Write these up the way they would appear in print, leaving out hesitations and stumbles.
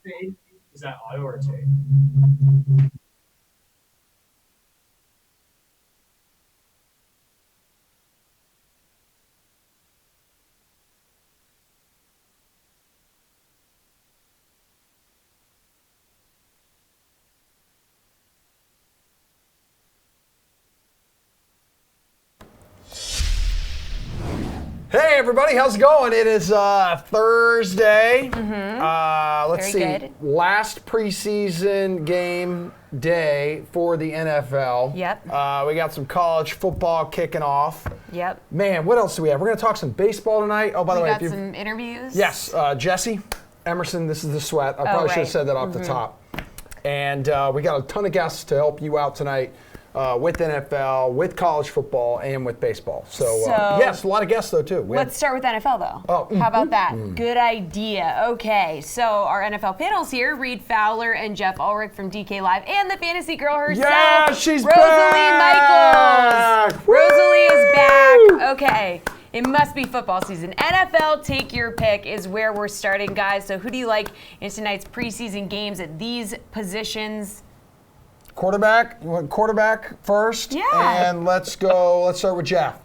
fade? Is that auto or tape? Hey everybody, how's it going? It is Thursday. Let's Very see. good. Last preseason game day for the NFL. Yep. We got some college football kicking off. Yep. Man, what else do we have? We're going to talk some baseball tonight. Oh, by the We way, got some interviews. yes, Jessie, Emerson, this is the sweat. I probably should have right. said that off the top. And we got a ton of guests to help you out tonight. With NFL, with college football, and with baseball. So yes, a lot of guests though too. Let's start with NFL though. Oh, How about that? Good idea. Okay, so our NFL panel's here: Reed Fowler and Jeff Ulrich from DK Live, and the fantasy girl herself, Yeah, she's Rosalie back! Michaels. Woo! Rosalie is back. Okay. It must be football season. NFL Take Your Pick is where we're starting, guys. So who do you like in tonight's preseason games at these positions? Quarterback? You want quarterback first? Yeah. And let's go. Let's start with Jeff.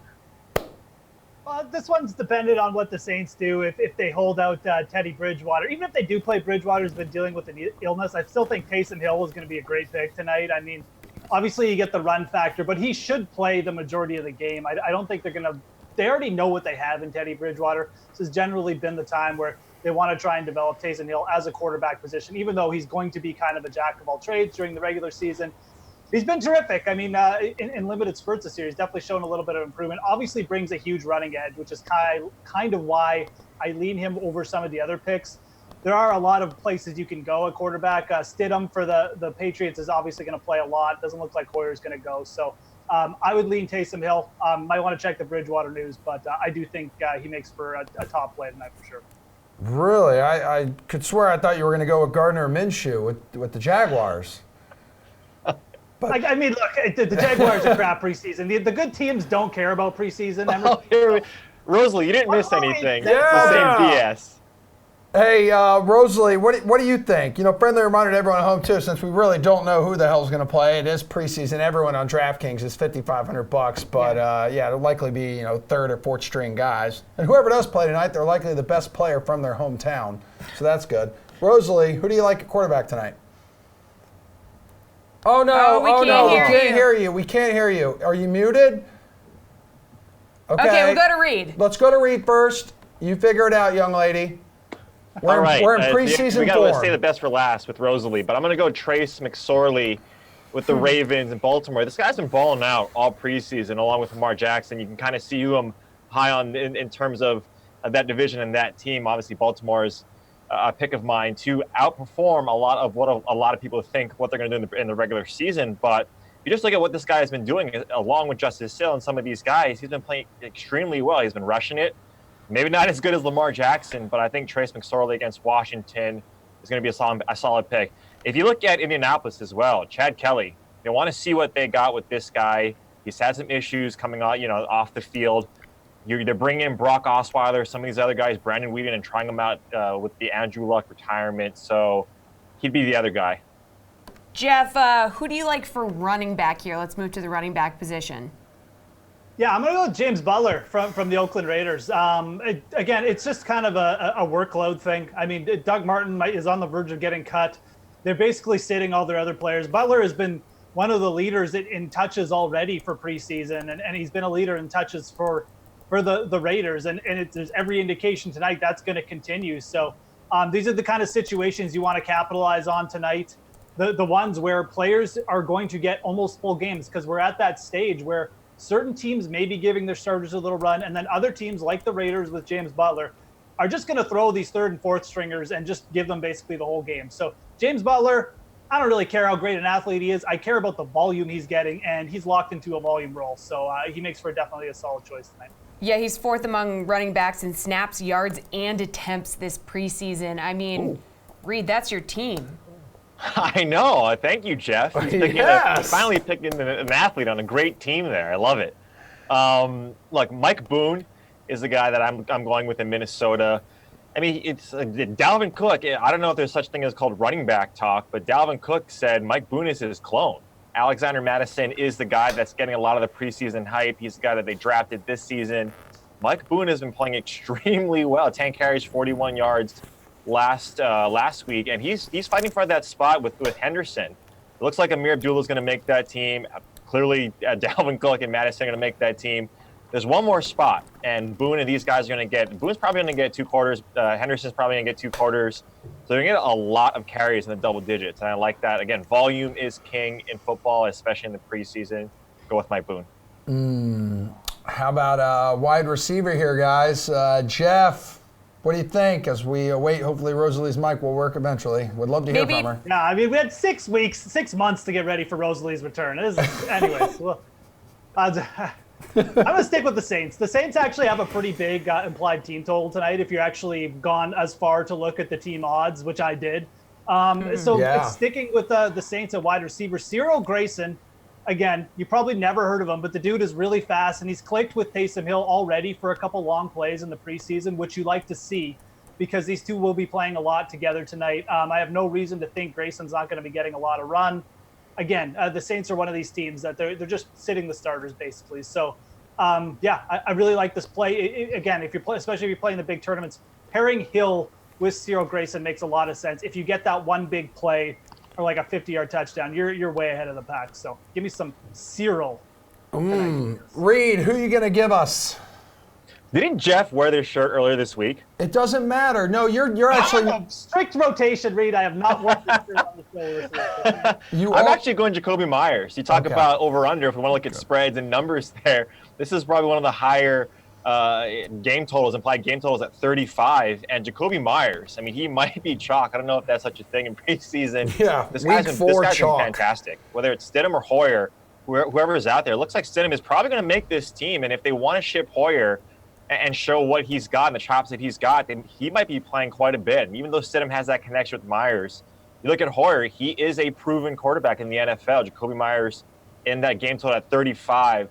This one's dependent on what the Saints do. If they hold out Teddy Bridgewater, even if they do play Bridgewater, who's been dealing with an illness, I still think Taysom Hill is going to be a great pick tonight. I mean, obviously you get the run factor, but he should play the majority of the game. I don't think they're going to. They already know what they have in Teddy Bridgewater. This has generally been the time where they want to try and develop Taysom Hill as a quarterback position, even though he's going to be kind of a jack of all trades during the regular season. He's been terrific. I mean, in limited spurts this year, he's definitely shown a little bit of improvement. Obviously brings a huge running edge, which is kind of why I lean him over some of the other picks. There are a lot of places you can go at quarterback. Stidham for the Patriots is obviously going to play a lot. Doesn't look like Hoyer's going to go. So I would lean Taysom Hill. Might want to check the Bridgewater news, but I do think he makes for a top play tonight for sure. Really? I could swear I thought you were going to go with Gardner Minshew with the Jaguars. I mean, look, the Jaguars are crap preseason. The good teams don't care about preseason. Rosalie, you didn't miss anything. Yeah. It's the same BS. Hey, Rosalie, what do you think? You know, friendly reminder to everyone at home too, since we really don't know who the hell's going to play. It is preseason. Everyone on DraftKings is $5,500, but it'll likely be third or fourth string guys. And whoever does play tonight, they're likely the best player from their hometown, so that's good. Rosalie, who do you like at quarterback tonight? Oh no! We can't hear you. We can't hear you. Are you muted? Okay, we'll go to Reed. Let's go to Reed first. You figure it out, young lady. We're in preseason we got form. to say the best for last with Rosalie, but I'm going to go Trace McSorley with the Ravens in Baltimore. This guy's been balling out all preseason, along with Lamar Jackson. You can kind of see him high on in terms of that division and that team. Obviously, Baltimore's a pick of mine to outperform a lot of what a lot of people think what they're going to do in the regular season. But you just look at what this guy has been doing, along with Justice Hill and some of these guys. He's been playing extremely well. He's been rushing it. Maybe not as good as Lamar Jackson, but I think Trace McSorley against Washington is going to be a solid pick. If you look at Indianapolis as well, Chad Kelly, they want to see what they got with this guy. He's had some issues coming out, off the field. They're bringing in Brock Osweiler, some of these other guys, Brandon Weeden, and trying them out with the Andrew Luck retirement. So he'd be the other guy. Jeff, who do you like for running back here? Let's move to the running back position. Yeah, I'm going to go with James Butler from the Oakland Raiders. Again, it's just kind of a workload thing. I mean, Doug Martin is on the verge of getting cut. They're basically sitting all their other players. Butler has been one of the leaders in touches already for preseason, and he's been a leader in touches for the Raiders. And there's every indication tonight that's going to continue. So these are the kind of situations you want to capitalize on tonight. The ones where players are going to get almost full games, because we're at that stage where certain teams may be giving their starters a little run, and then other teams like the Raiders with James Butler are just going to throw these third and fourth stringers and just give them basically the whole game. So James Butler, I don't really care how great an athlete he is. I care about the volume he's getting, and he's locked into a volume role. So he makes for definitely a solid choice tonight. Yeah, he's fourth among running backs in snaps, yards, and attempts this preseason. I mean, Reed, that's your team. I know. Thank you, Jeff. He's finally picking an athlete on a great team there. I love it. Look, Mike Boone is the guy that I'm going with in Minnesota. I mean, it's Dalvin Cook. I don't know if there's such thing as called running back talk, but Dalvin Cook said Mike Boone is his clone. Alexander Mattison is the guy that's getting a lot of the preseason hype. He's the guy that they drafted this season. Mike Boone has been playing extremely well. 10 carries, 41 yards last week, and he's fighting for that spot with Henderson. It looks like Amir Abdullah is going to make that team. Clearly, Dalvin Cook and Madison are going to make that team. There's one more spot, and Boone and these guys are going to get. Boone's probably going to get 2 quarters. Henderson's probably going to get 2 quarters. So they're going to get a lot of carries in the double digits, and I like that. Again, volume is king in football, especially in the preseason. Go with Mike Boone. How about wide receiver here, guys? Jeff, what do you think as we await? Hopefully, Rosalie's mic will work eventually. Would love to hear from her. Yeah, I mean, we had 6 months to get ready for Rosalie's return. Anyways, well, I'm going to stick with the Saints. The Saints actually have a pretty big implied team total tonight if you're actually gone as far to look at the team odds, which I did. It's sticking with the Saints at wide receiver. Cyril Grayson, again, you probably never heard of him, but the dude is really fast, and he's clicked with Taysom Hill already for a couple long plays in the preseason, which you like to see because these two will be playing a lot together tonight. I have no reason to think Grayson's not going to be getting a lot of run. Again, the Saints are one of these teams that they're just sitting the starters basically. So, I really like this play. Again, especially if you're playing the big tournaments, pairing Hill with Cyril Grayson makes a lot of sense. If you get that one big play or like a 50-yard touchdown, you're way ahead of the pack. So give me some Cyril. Reed, who are you going to give us? Didn't Jeff wear this shirt earlier this week? It doesn't matter. No, you're actually strict rotation, Reed. I have not worked this shirt on the show. I'm actually going Jacoby Myers. You talk about over/under. If we want to look at spreads and numbers there, this is probably one of the higher implied game totals at 35. And Jacoby Myers, I mean, he might be chalk. I don't know if that's such a thing in preseason. Yeah, this guy's been fantastic. Whether it's Stidham or Hoyer, whoever is out there, it looks like Stidham is probably going to make this team. And if they want to ship Hoyer and show what he's got and the chops that he's got, then he might be playing quite a bit. And even though Stidham has that connection with Myers, you look at Hoyer, he is a proven quarterback in the NFL. Jacoby Myers in that game total at 35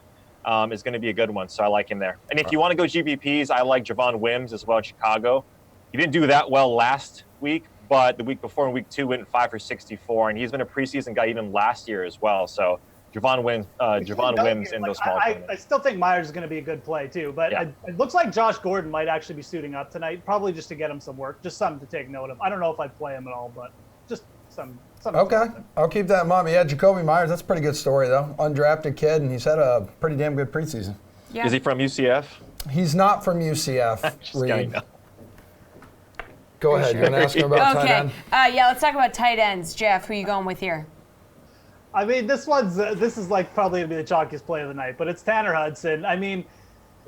is going to be a good one. So I like him there. And if you want to go GPPs, I like Javon Wims as well in Chicago. He didn't do that well last week, but the week before in week 2 went 5 for 64. And he's been a preseason guy even last year as well. So Javon Wims in those small tournaments. I still think Myers is going to be a good play too, but it looks like Josh Gordon might actually be suiting up tonight, probably just to get him some work, just something to take note of. I don't know if I'd play him at all, but just something. Okay, I'll keep that in mind. Yeah, Jacoby Myers, that's a pretty good story though. Undrafted kid, and he's had a pretty damn good preseason. Yeah. Is he from UCF? He's not from UCF. Just kidding. Go ahead. You want to ask him about tight end? Let's talk about tight ends. Jeff, who are you going with here? I mean, this is like probably going to be the chalkiest play of the night, but it's Tanner Hudson. I mean,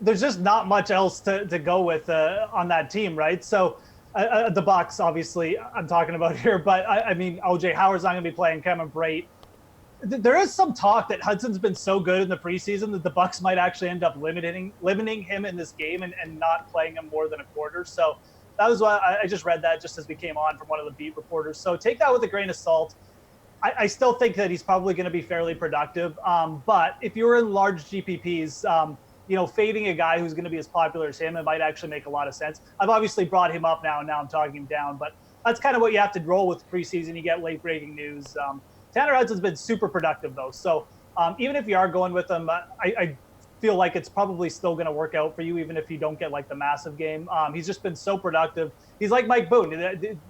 there's just not much else to go with on that team, right? So the Bucs, obviously, I'm talking about here, but I mean, OJ Howard's not going to be playing. Cameron Brate. There is some talk that Hudson's been so good in the preseason that the Bucs might actually end up limiting him in this game and not playing him more than a quarter. So that was why I just read that just as we came on from one of the beat reporters. So take that with a grain of salt. I still think that he's probably going to be fairly productive. But if you're in large GPPs, fading a guy who's going to be as popular as him, it might actually make a lot of sense. I've obviously brought him up now, and now I'm talking him down. But that's kind of what you have to roll with preseason. You get late-breaking news. Tanner Hudson's been super productive, though. So even if you are going with him, I feel like it's probably still going to work out for you, even if you don't get, like, the massive game. He's just been so productive. He's like Mike Boone.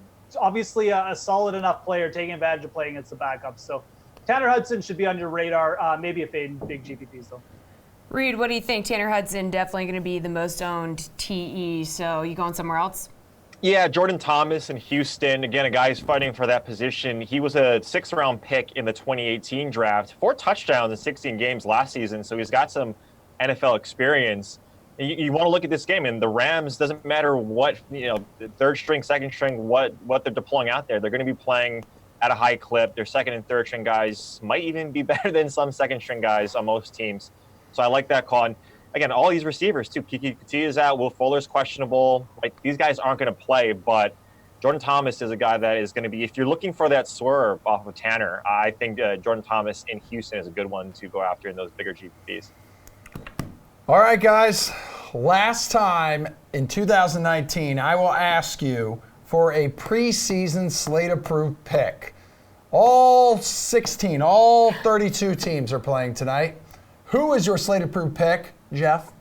Obviously a solid enough player taking advantage of playing against the backups. So Tanner Hudson should be on your radar, maybe a fade in big GPPs though. Reed, what do you think? Tanner Hudson definitely going to be the most owned TE, so you going somewhere else? Yeah, Jordan Thomas in Houston, again, a guy who's fighting for that position. He was a 6th-round pick in the 2018 draft, 4 touchdowns in 16 games last season, so he's got some NFL experience. You want to look at this game, and the Rams, doesn't matter what, third string, second string, what they're deploying out there. They're going to be playing at a high clip. Their second and third string guys might even be better than some second string guys on most teams. So I like that call. And again, all these receivers too. Kiki Kuti is out. Will Fuller's questionable. Like, these guys aren't going to play, but Jordan Thomas is a guy that is going to be, if you're looking for that swerve off of Tanner, I think Jordan Thomas in Houston is a good one to go after in those bigger GPPs. All right, guys. Last time in 2019, I will ask you for a preseason slate-approved pick. All 16, all 32 teams are playing tonight. Who is your slate-approved pick, Jeff?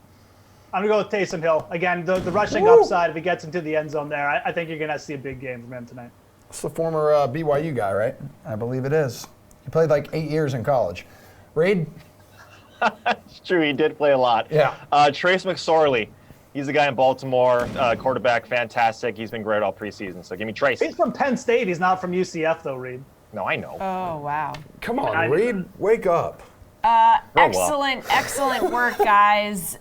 I'm going to go with Taysom Hill. Again, the rushing upside, if he gets into the end zone there, I think you're going to see a big game from him tonight. It's the former BYU guy, right? I believe it is. He played like 8 years in college. Reed? It's true, he did play a lot. Yeah. Trace McSorley. He's the guy in Baltimore, quarterback, fantastic. He's been great all preseason, so give me Trace. He's from Penn State. He's not from UCF, though, Reed. No, I know. Oh, wow. Come on, Reed. Wake up. Excellent work, guys.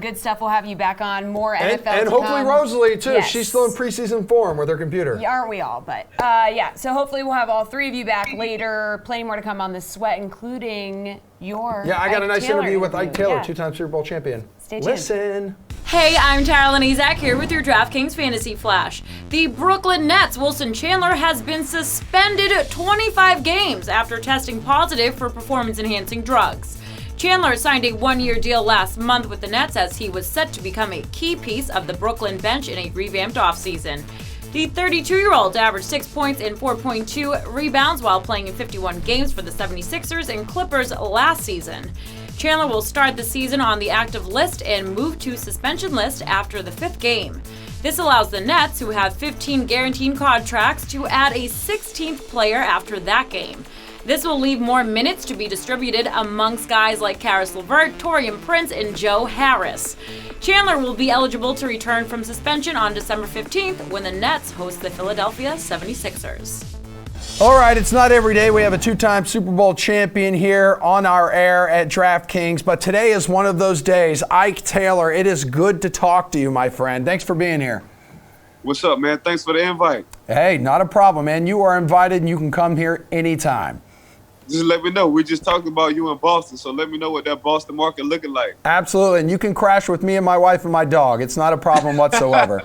Good stuff. We'll have you back on. More NFL And to hopefully come. Rosalie, too. Yes. She's still in preseason form with her computer. Yeah, aren't we all? But yeah, so hopefully we'll have all three of you back later. Plenty more to come on the sweat, including your Yeah, I got a nice interview with Ike Taylor, Yeah. two-time Super Bowl champion. Stay tuned. Listen. Hey, I'm Tara Lenizak here with your DraftKings Fantasy Flash. The Brooklyn Nets' Wilson Chandler has been suspended 25 games after testing positive for performance-enhancing drugs. Chandler signed a one-year deal last month with the Nets as he was set to become a key piece of the Brooklyn bench in a revamped offseason. The 32-year-old averaged 6 points and 4.2 rebounds while playing in 51 games for the 76ers and Clippers last season. Chandler will start the season on the active list and move to suspension list after the 5th game. This allows the Nets, who have 15 guaranteed contracts, to add a 16th player after that game. This will leave more minutes to be distributed amongst guys like Karis LeVert, Taurean Prince, and Joe Harris. Chandler will be eligible to return from suspension on December 15th when the Nets host the Philadelphia 76ers. All right, it's not every day we have a two-time Super Bowl champion here on our air at DraftKings, but today is one of those days. Ike Taylor, it is good to talk to you, my friend. Thanks for being here. What's up, man? Thanks for the invite. Hey, not a problem, man. You are invited and you can come here anytime. Just let me know. We just talked about you in Boston, so let me know what that Boston market looking like. Absolutely, and you can crash with me and my wife and my dog. It's not a problem whatsoever.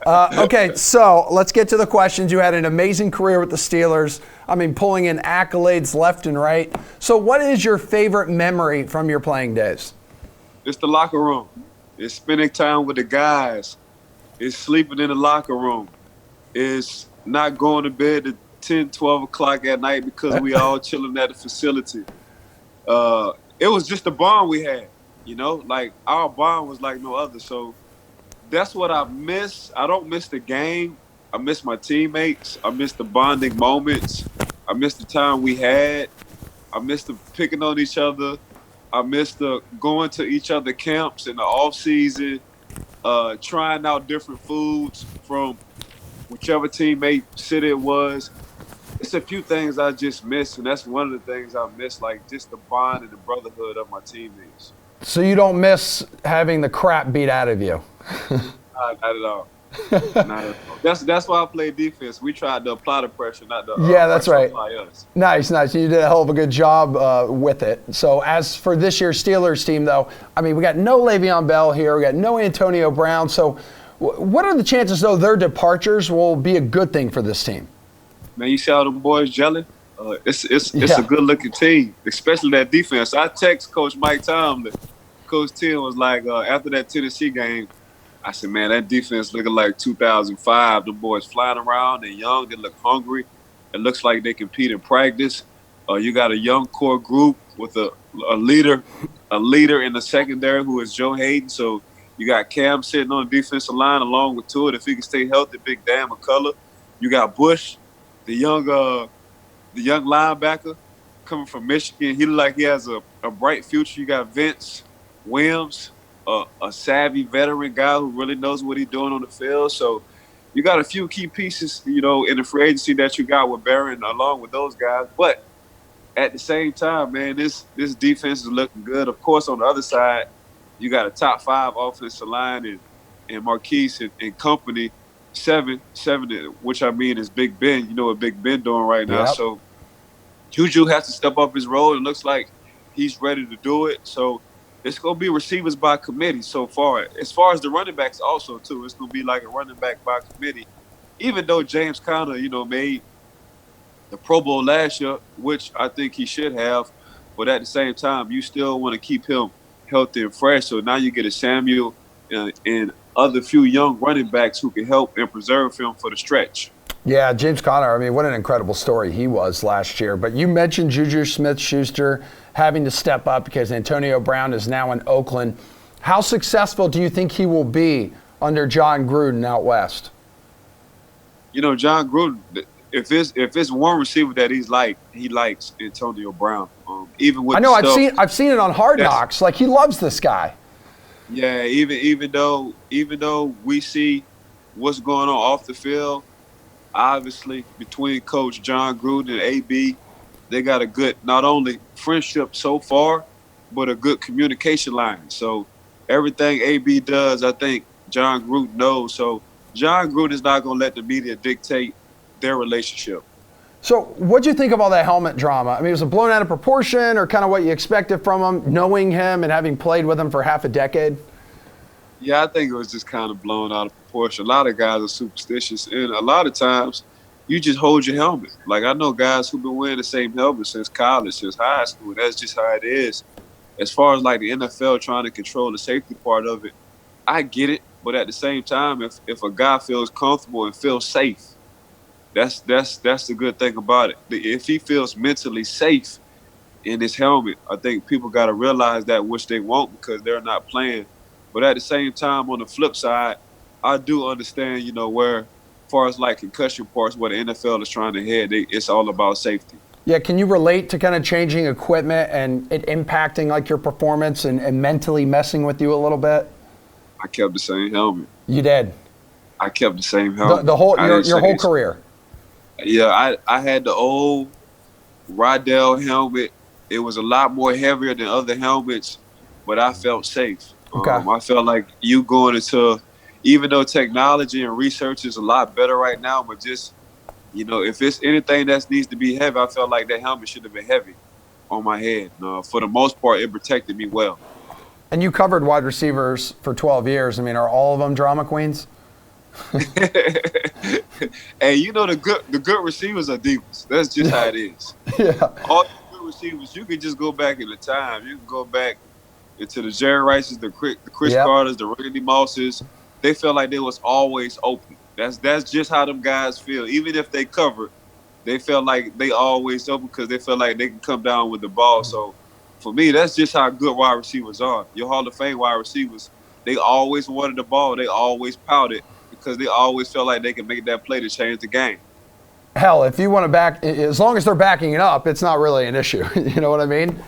Okay, so let's get to the questions. You had an amazing career with the Steelers. I mean, pulling in accolades left and right. So what is your favorite memory from your playing days? It's the locker room. It's spending time with the guys. It's sleeping in the locker room. It's not going to bed at 10, 12 o'clock at night because we all chilling at the facility. It was just the bond we had, you know? Like, our bond was like no other. So that's what I miss. I don't miss the game. I miss my teammates. I miss the bonding moments. I miss the time we had. I miss the picking on each other. I miss the going to each other camps in the off season, trying out different foods from whichever teammate city it was. It's a few things I just miss, and that's one of the things I miss, like just the bond and the brotherhood of my teammates. So you don't miss having the crap beat out of you? Not at all. Not at all. That's why I play defense. We tried to apply the pressure, not the Yeah, that's right. apply us. Nice. You did a hell of a good job with it. So as for this year's Steelers team, though, I mean, we got no Le'Veon Bell here. We got no Antonio Brown. So what are the chances, though, their departures will be a good thing for this team? Man, you see all them boys gelling? It's a good-looking team, especially that defense. I text Coach Mike Tomlin. Coach Tim was like, after that Tennessee game, I said, man, that defense looking like 2005. The boys flying around. They're young. They look hungry. It looks like they compete in practice. You got a young core group with a leader in the secondary who is Joe Hayden. So you got Cam sitting on the defensive line along with Tua. If he can stay healthy, big damn McCullough. You got Bush, the young linebacker coming from Michigan. He look like he has a bright future. You got Vince Williams, a savvy veteran guy who really knows what he's doing on the field. So you got a few key pieces, you know, in the free agency that you got with Barron along with those guys. But at the same time, man, this defense is looking good. Of course, on the other side, you got a top 5 offensive line and Marquise and company. Seven, which I mean is Big Ben. You know what Big Ben doing right now. Yep. So Juju has to step up his role. It looks like he's ready to do it. So it's going to be receivers by committee so far. As far as the running backs also, too, it's going to be like a running back by committee. Even though James Conner, you know, made the Pro Bowl last year, which I think he should have, but at the same time, you still want to keep him healthy and fresh. So now you get a Samuel and other few young running backs who can help and preserve him for the stretch. Yeah, James Conner, I mean, what an incredible story he was last year. But you mentioned Juju Smith-Schuster having to step up because Antonio Brown is now in Oakland. How successful do you think he will be under John Gruden out west? You know, John Gruden, if it's one receiver that he likes Antonio Brown. Even with I know I've seen it on Hard Knocks. Like, he loves this guy. Yeah, even though we see what's going on off the field, obviously between Coach John Gruden and AB, they got a good not only friendship so far, but a good communication line. So everything AB does, I think John Gruden knows. So John Gruden is not going to let the media dictate their relationship. So what'd you think of all that helmet drama? I mean, was it blown out of proportion or kind of what you expected from him, knowing him and having played with him for half a decade? Yeah, I think it was just kind of blown out of proportion. A lot of guys are superstitious, and a lot of times you just hold your helmet. Like, I know guys who've been wearing the same helmet since college, since high school. That's just how it is. As far as like the NFL trying to control the safety part of it, I get it. But at the same time, if a guy feels comfortable and feels safe, that's the good thing about it. If he feels mentally safe in his helmet, I think people got to realize that, which they won't because they're not playing. But at the same time, on the flip side, I do understand, you know, where, as far as like concussion parts, where the NFL is trying to head, it's all about safety. Yeah, can you relate to kind of changing equipment and it impacting like your performance and mentally messing with you a little bit? I kept the same helmet. You did? I kept the same helmet. Your whole career? Yeah, I had the old Rydell helmet. It was a lot more heavier than other helmets, but I felt safe. Okay. I felt like you going into, even though technology and research is a lot better right now, but just, you know, if it's anything that needs to be heavy, I felt like that helmet should have been heavy on my head. For the most part, it protected me well. And you covered wide receivers for 12 years. I mean, are all of them drama queens? Hey, you know, the good receivers are divas. That's just how it is. Yeah. All the good receivers, you can just go back in the time. You can go back into the Jerry Rices, the Chris Carters, the Randy Mosses. They felt like they was always open. That's just how them guys feel. Even if they covered, they felt like they always open because they felt like they can come down with the ball. So for me, that's just how good wide receivers are. Your Hall of Fame wide receivers, they always wanted the ball. They always pouted because they always felt like they can make that play to change the game. Hell, if you want to back, as long as they're backing it up, it's not really an issue. You know what I mean?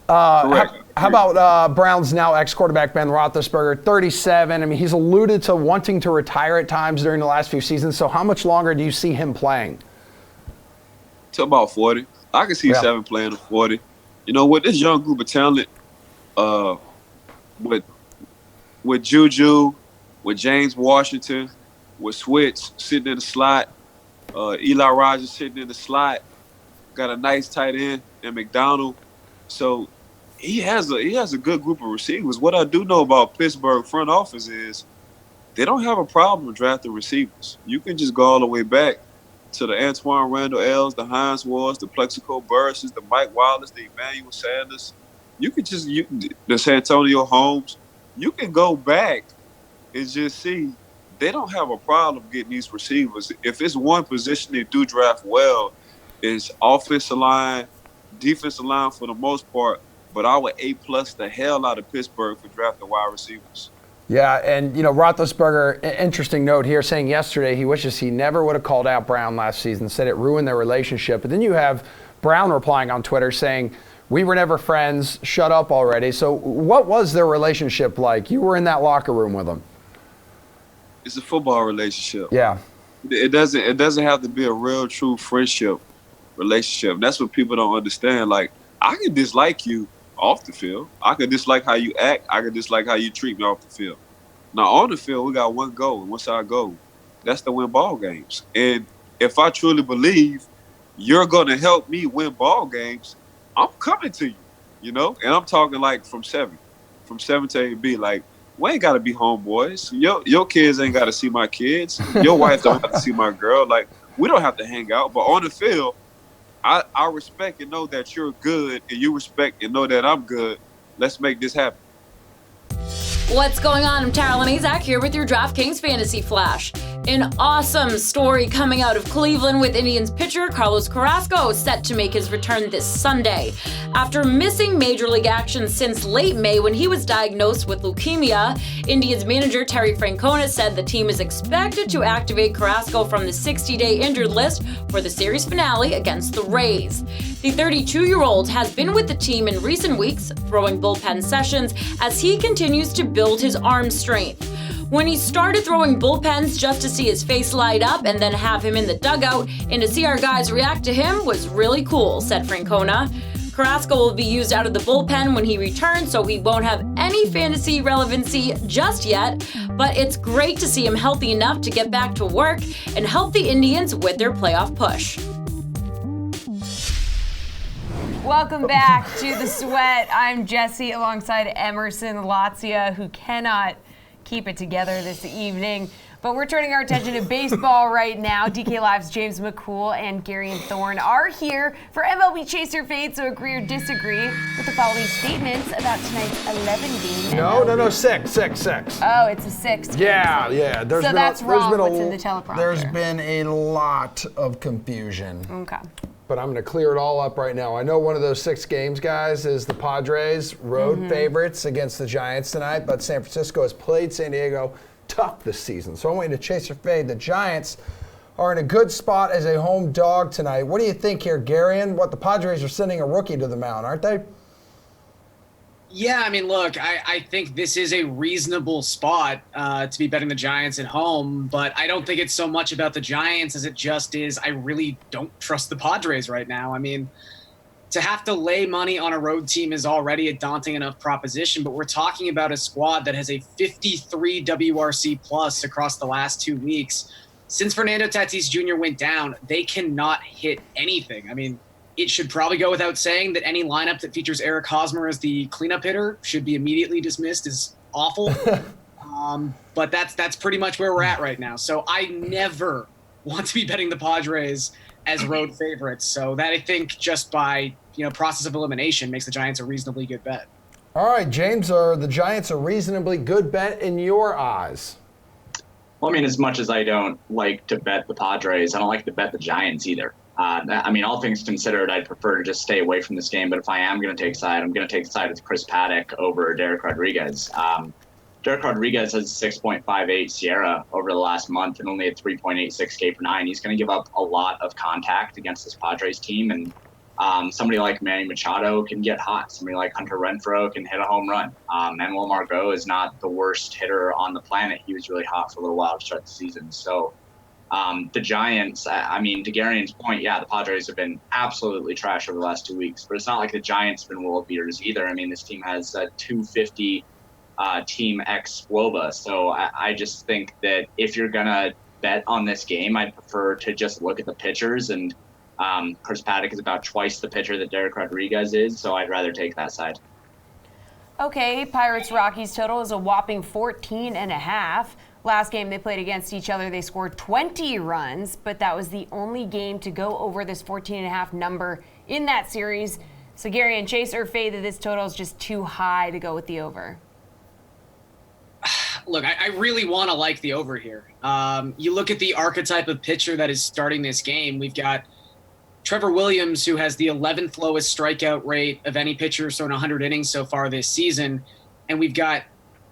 Correct. How about Browns now ex-quarterback Ben Roethlisberger, 37? I mean, he's alluded to wanting to retire at times during the last few seasons. So how much longer do you see him playing? To about 40. I can see 7 playing to 40. You know, with this young group of talent, with Juju, with James Washington, with Switch sitting in the slot, Eli Rogers sitting in the slot, got a nice tight end in McDonald. So he has a good group of receivers. What I do know about Pittsburgh front office is they don't have a problem drafting receivers. You can just go all the way back to the Antoine Randall L's, the Hines Wards, the Plexico Burses, the Mike Wallace, the Emmanuel Sanders. You can just the Santonio Holmes. You can go back and just see they don't have a problem getting these receivers. If it's one position they do draft well, it's offensive line, defensive line for the most part, but I would A+ the hell out of Pittsburgh for drafting wide receivers. Yeah, and, you know, Roethlisberger, interesting note here, saying yesterday he wishes he never would have called out Brown last season, said it ruined their relationship. But then you have Brown replying on Twitter saying, we were never friends, shut up already. So what was their relationship like? You were in that locker room with them. It's a football relationship. Yeah. It doesn't have to be a real, true friendship relationship. That's what people don't understand. Like, I can dislike you off the field. I can dislike how you act. I can dislike how you treat me off the field. Now, on the field, we got one goal. And what's our goal? That's to win ball games. And if I truly believe you're going to help me win ball games, I'm coming to you, you know? And I'm talking like from 7 to A&B. Like, we ain't got to be homeboys. Your kids ain't got to see my kids. Your wife don't have to see my girl. Like, we don't have to hang out. But on the field, I respect and know that you're good, and you respect and know that I'm good. Let's make this happen. What's going on? I'm Tara Lenizak here with your DraftKings Fantasy Flash. An awesome story coming out of Cleveland with Indians pitcher Carlos Carrasco set to make his return this Sunday. After missing Major League action since late May when he was diagnosed with leukemia, Indians manager Terry Francona said the team is expected to activate Carrasco from the 60-day injured list for the series finale against the Rays. The 32-year-old has been with the team in recent weeks, throwing bullpen sessions as he continues to build his arm strength. When he started throwing bullpens just to see his face light up and then have him in the dugout and to see our guys react to him was really cool, said Francona. Carrasco will be used out of the bullpen when he returns, so he won't have any fantasy relevancy just yet, but it's great to see him healthy enough to get back to work and help the Indians with their playoff push. Welcome back to The Sweat. I'm Jessie alongside Emerson, Lotzia, who cannot keep it together this evening. But we're turning our attention to baseball right now. DK Live's James McCool and Gary and Thorne are here for MLB Chaser Fade, so agree or disagree with the following statements about tonight's 11-game. No, six. Oh, it's a 6. Yeah. That's wrong. What's in the teleprompter? There's been a lot of confusion. Okay. But I'm going to clear it all up right now. I know one of those 6 games, guys, is the Padres road favorites against the Giants tonight, but San Francisco has played San Diego tough this season. So I'm waiting to chase or fade. The Giants are in a good spot as a home dog tonight. What do you think here, Garion? The Padres are sending a rookie to the mound, aren't they? Yeah, I mean, look, I think this is a reasonable spot to be betting the Giants at home, but I don't think it's so much about the Giants as it just is I really don't trust the Padres right now. I mean, to have to lay money on a road team is already a daunting enough proposition, but we're talking about a squad that has a 53 WRC plus across the last 2 weeks. Since Fernando Tatis Jr. went down, they cannot hit anything. I mean, it should probably go without saying that any lineup that features Eric Hosmer as the cleanup hitter should be immediately dismissed as awful. But that's pretty much where we're at right now. So I never want to be betting the Padres as road favorites. So that, I think, just by process of elimination makes the Giants a reasonably good bet. All right, James, are the Giants a reasonably good bet in your eyes? Well, I mean, as much as I don't like to bet the Padres, I don't like to bet the Giants either. I mean, all things considered, I'd prefer to just stay away from this game. But if I am going to take side, I'm going to take side with Chris Paddock over Derek Rodriguez. Derek Rodriguez has a 6.58 Sierra over the last month and only a 3.86 K per 9. He's going to give up a lot of contact against this Padres team. And somebody like Manny Machado can get hot. Somebody like Hunter Renfroe can hit a home run. Manuel Margot is not the worst hitter on the planet. He was really hot for a little while to start the season. So the Giants, I mean, to Garion's point, yeah, the Padres have been absolutely trash over the last 2 weeks. But it's not like the Giants have been world beaters either. I mean, this team has a 250 team ex Woba. So I just think that if you're going to bet on this game, I'd prefer to just look at the pitchers. And Chris Paddock is about twice the pitcher that Derek Rodriguez is. So I'd rather take that side. Okay, Pirates-Rockies total is a whopping 14.5. Last game they played against each other, they scored 20 runs, but that was the only game to go over this 14.5 number in that series. So Gary and Chase are fade that this total is just too high to go with the over. Look, I really want to like the over here. You look at the archetype of pitcher that is starting this game. We've got Trevor Williams, who has the 11th lowest strikeout rate of any pitcher so in 100 innings so far this season. And we've got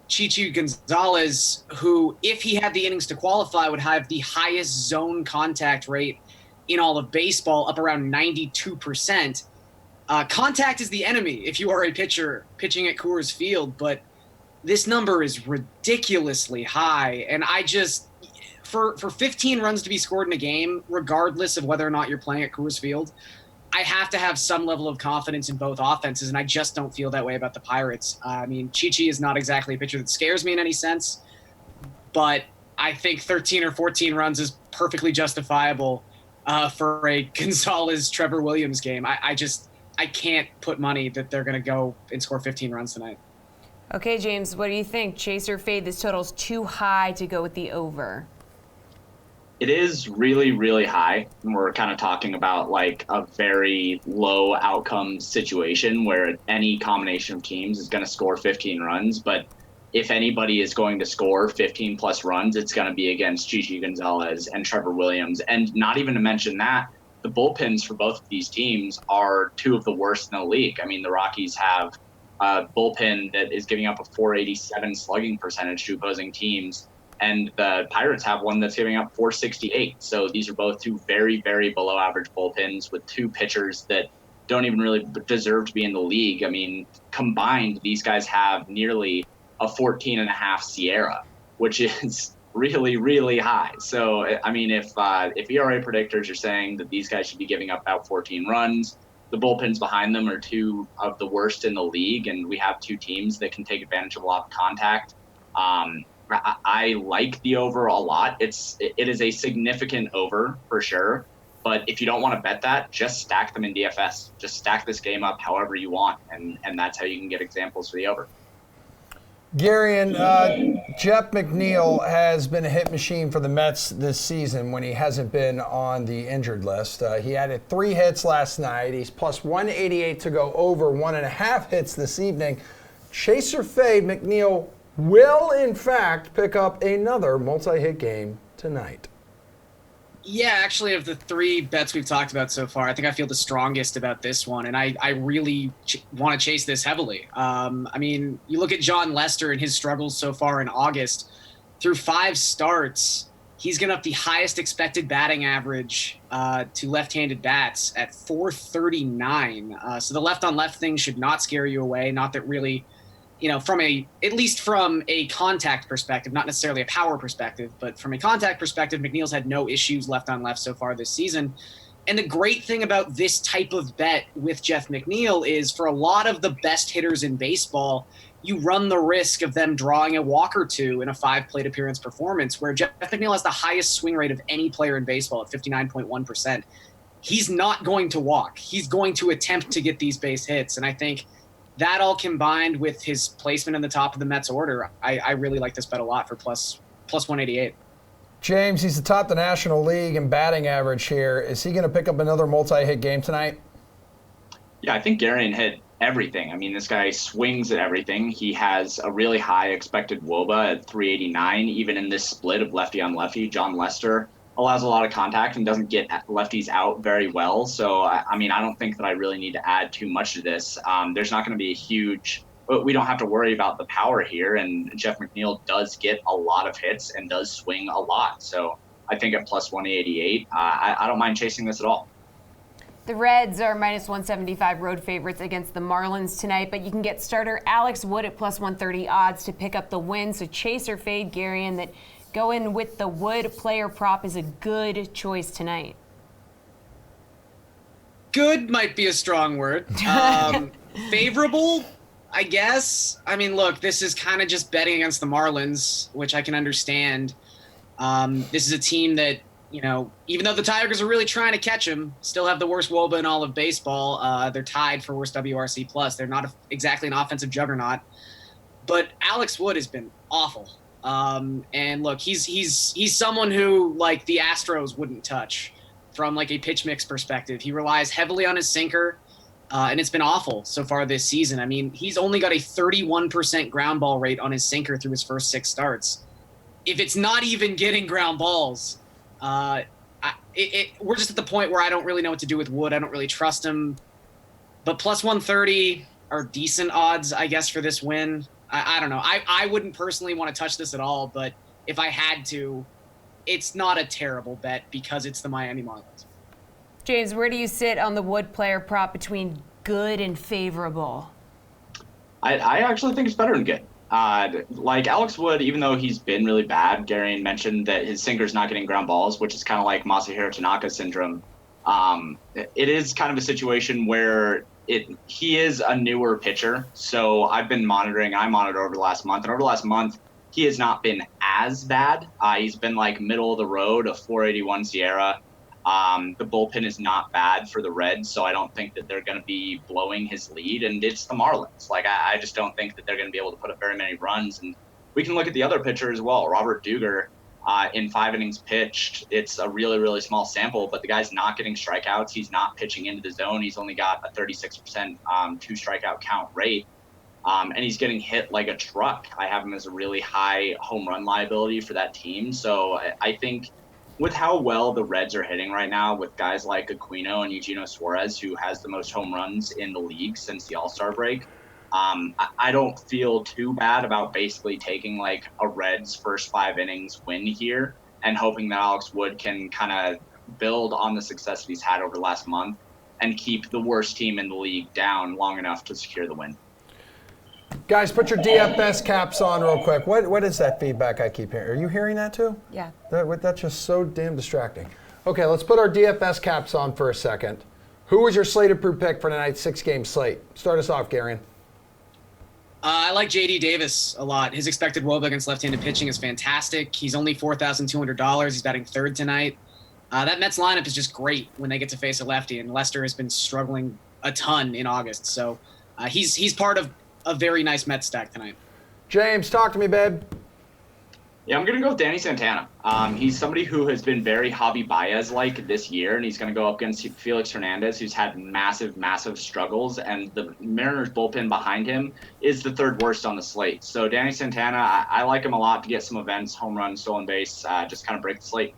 Chichi Gonzalez, who, if he had the innings to qualify, would have the highest zone contact rate in all of baseball, up around 92%. Contact is the enemy if you are a pitcher pitching at Coors Field, but this number is ridiculously high. And I just, for 15 runs to be scored in a game, regardless of whether or not you're playing at Coors Field, I have to have some level of confidence in both offenses, and I just don't feel that way about the Pirates. I mean, Chichi is not exactly a pitcher that scares me in any sense, but I think 13 or 14 runs is perfectly justifiable for a Gonzalez-Trevor Williams game. I can't put money that they're going to go and score 15 runs tonight. Okay, James, what do you think? Chase or fade? This total's too high to go with the over. It is really, really high. And we're kind of talking about like a very low outcome situation where any combination of teams is going to score 15 runs. But if anybody is going to score 15 plus runs, it's going to be against Gigi Gonzalez and Trevor Williams. And not even to mention that, the bullpens for both of these teams are two of the worst in the league. I mean, the Rockies have a bullpen that is giving up a 487 slugging percentage to opposing teams, and the Pirates have one that's giving up 468. So these are both two very, very below average bullpens with two pitchers that don't even really deserve to be in the league. I mean, combined, these guys have nearly a 14.5 Sierra, which is really, really high. So, I mean, if ERA predictors are saying that these guys should be giving up about 14 runs, the bullpens behind them are two of the worst in the league, and we have two teams that can take advantage of a lot of contact. I like the over a lot. It is a significant over for sure. But if you don't want to bet that, just stack them in DFS. Just stack this game up however you want, and that's how you can get examples for the over. Garion, Jeff McNeil has been a hit machine for the Mets this season when he hasn't been on the injured list. He added 3 hits last night. He's plus 188 to go over 1.5 hits this evening. Chase or fade, McNeil will, in fact, pick up another multi-hit game tonight. Yeah, actually, of the 3 bets we've talked about so far, I think I feel the strongest about this one, and I really want to chase this heavily. I mean, you look at John Lester and his struggles so far in August. Through 5 starts, he's given up the highest expected batting average to left-handed bats at 439. So the left-on-left thing should not scare you away. Not that really, you know, at least from a contact perspective, not necessarily a power perspective, but from a contact perspective, McNeil's had no issues left on left so far this season. And the great thing about this type of bet with Jeff McNeil is for a lot of the best hitters in baseball, you run the risk of them drawing a walk or two in a 5-plate appearance performance, where Jeff McNeil has the highest swing rate of any player in baseball at 59.1%. He's not going to walk. He's going to attempt to get these base hits. And I think that all combined with his placement in the top of the Mets order, I really like this bet a lot for plus 188. James, he's atop the National League in batting average here. Is he going to pick up another multi-hit game tonight? Yeah, I think Garion hit everything. I mean, this guy swings at everything. He has a really high expected WOBA at 389, even in this split of lefty on lefty. John Lester allows a lot of contact and doesn't get lefties out very well. So, I mean, I don't think that I really need to add too much to this. There's not going to be a huge – we don't have to worry about the power here, and Jeff McNeil does get a lot of hits and does swing a lot. So I think at plus 188, I don't mind chasing this at all. The Reds are minus 175 road favorites against the Marlins tonight, but you can get starter Alex Wood at plus 130 odds to pick up the win. So chase or fade, Garion, that going with the Wood player prop is a good choice tonight. Good might be a strong word. Favorable, I guess. I mean, look, this is kind of just betting against the Marlins, which I can understand. This is a team that, you know, even though the Tigers are really trying to catch him, still have the worst WOBA in all of baseball. They're tied for worst WRC plus. They're not exactly an offensive juggernaut, but Alex Wood has been awful. And look, he's someone who, like, the Astros wouldn't touch from like a pitch mix perspective. He relies heavily on his sinker, and it's been awful so far this season. I mean, he's only got a 31% ground ball rate on his sinker through his first 6 starts. If it's not even getting ground balls, we're just at the point where I don't really know what to do with Wood. I don't really trust him. But plus 130 are decent odds, I guess, for this win. I don't know. I wouldn't personally want to touch this at all, but if I had to, it's not a terrible bet because it's the Miami Marlins. James, where do you sit on the Wood player prop between good and favorable? I actually think it's better than good. Like Alex Wood, even though he's been really bad, Garion mentioned that his sinker's not getting ground balls, which is kind of like Masahiro Tanaka syndrome. It is kind of a situation where he is a newer pitcher. So I've been monitoring, I monitored over the last month, and over the last month, he has not been as bad. He's been like middle of the road, a 481 Sierra. The bullpen is not bad for the Reds, so I don't think that they're going to be blowing his lead, and it's the Marlins. Like, I just don't think that they're going to be able to put up very many runs. And we can look at the other pitcher as well, Robert Duger. In 5 innings pitched, it's a really, really small sample, but the guy's not getting strikeouts. He's not pitching into the zone. He's only got a 36% 2 strikeout count rate. And he's getting hit like a truck. I have him as a really high home run liability for that team. So I think with how well the Reds are hitting right now with guys like Aquino and Eugenio Suarez, who has the most home runs in the league since the All-Star break, I don't feel too bad about basically taking like a Reds first 5 innings win here and hoping that Alex Wood can kind of build on the success he's had over the last month and keep the worst team in the league down long enough to secure the win. Guys, put your DFS caps on real quick. What is that feedback I keep hearing? Are you hearing that too? Yeah. That's just so damn distracting. Okay, let's put our DFS caps on for a second. Who was your slate approved pick for tonight's 6-game slate? Start us off, Garion. I like J.D. Davis a lot. His expected WOBA against left-handed pitching is fantastic. He's only $4,200. He's batting third tonight. That Mets lineup is just great when they get to face a lefty, and Lester has been struggling a ton in August. So he's part of a very nice Mets stack tonight. James, talk to me, babe. Yeah, I'm going to go with Danny Santana. He's somebody who has been very Javi Baez-like this year, and he's going to go up against Felix Hernandez, who's had massive, massive struggles, and the Mariners bullpen behind him is the third worst on the slate. So Danny Santana, I like him a lot to get some events, home run, stolen base, just kind of break the slate.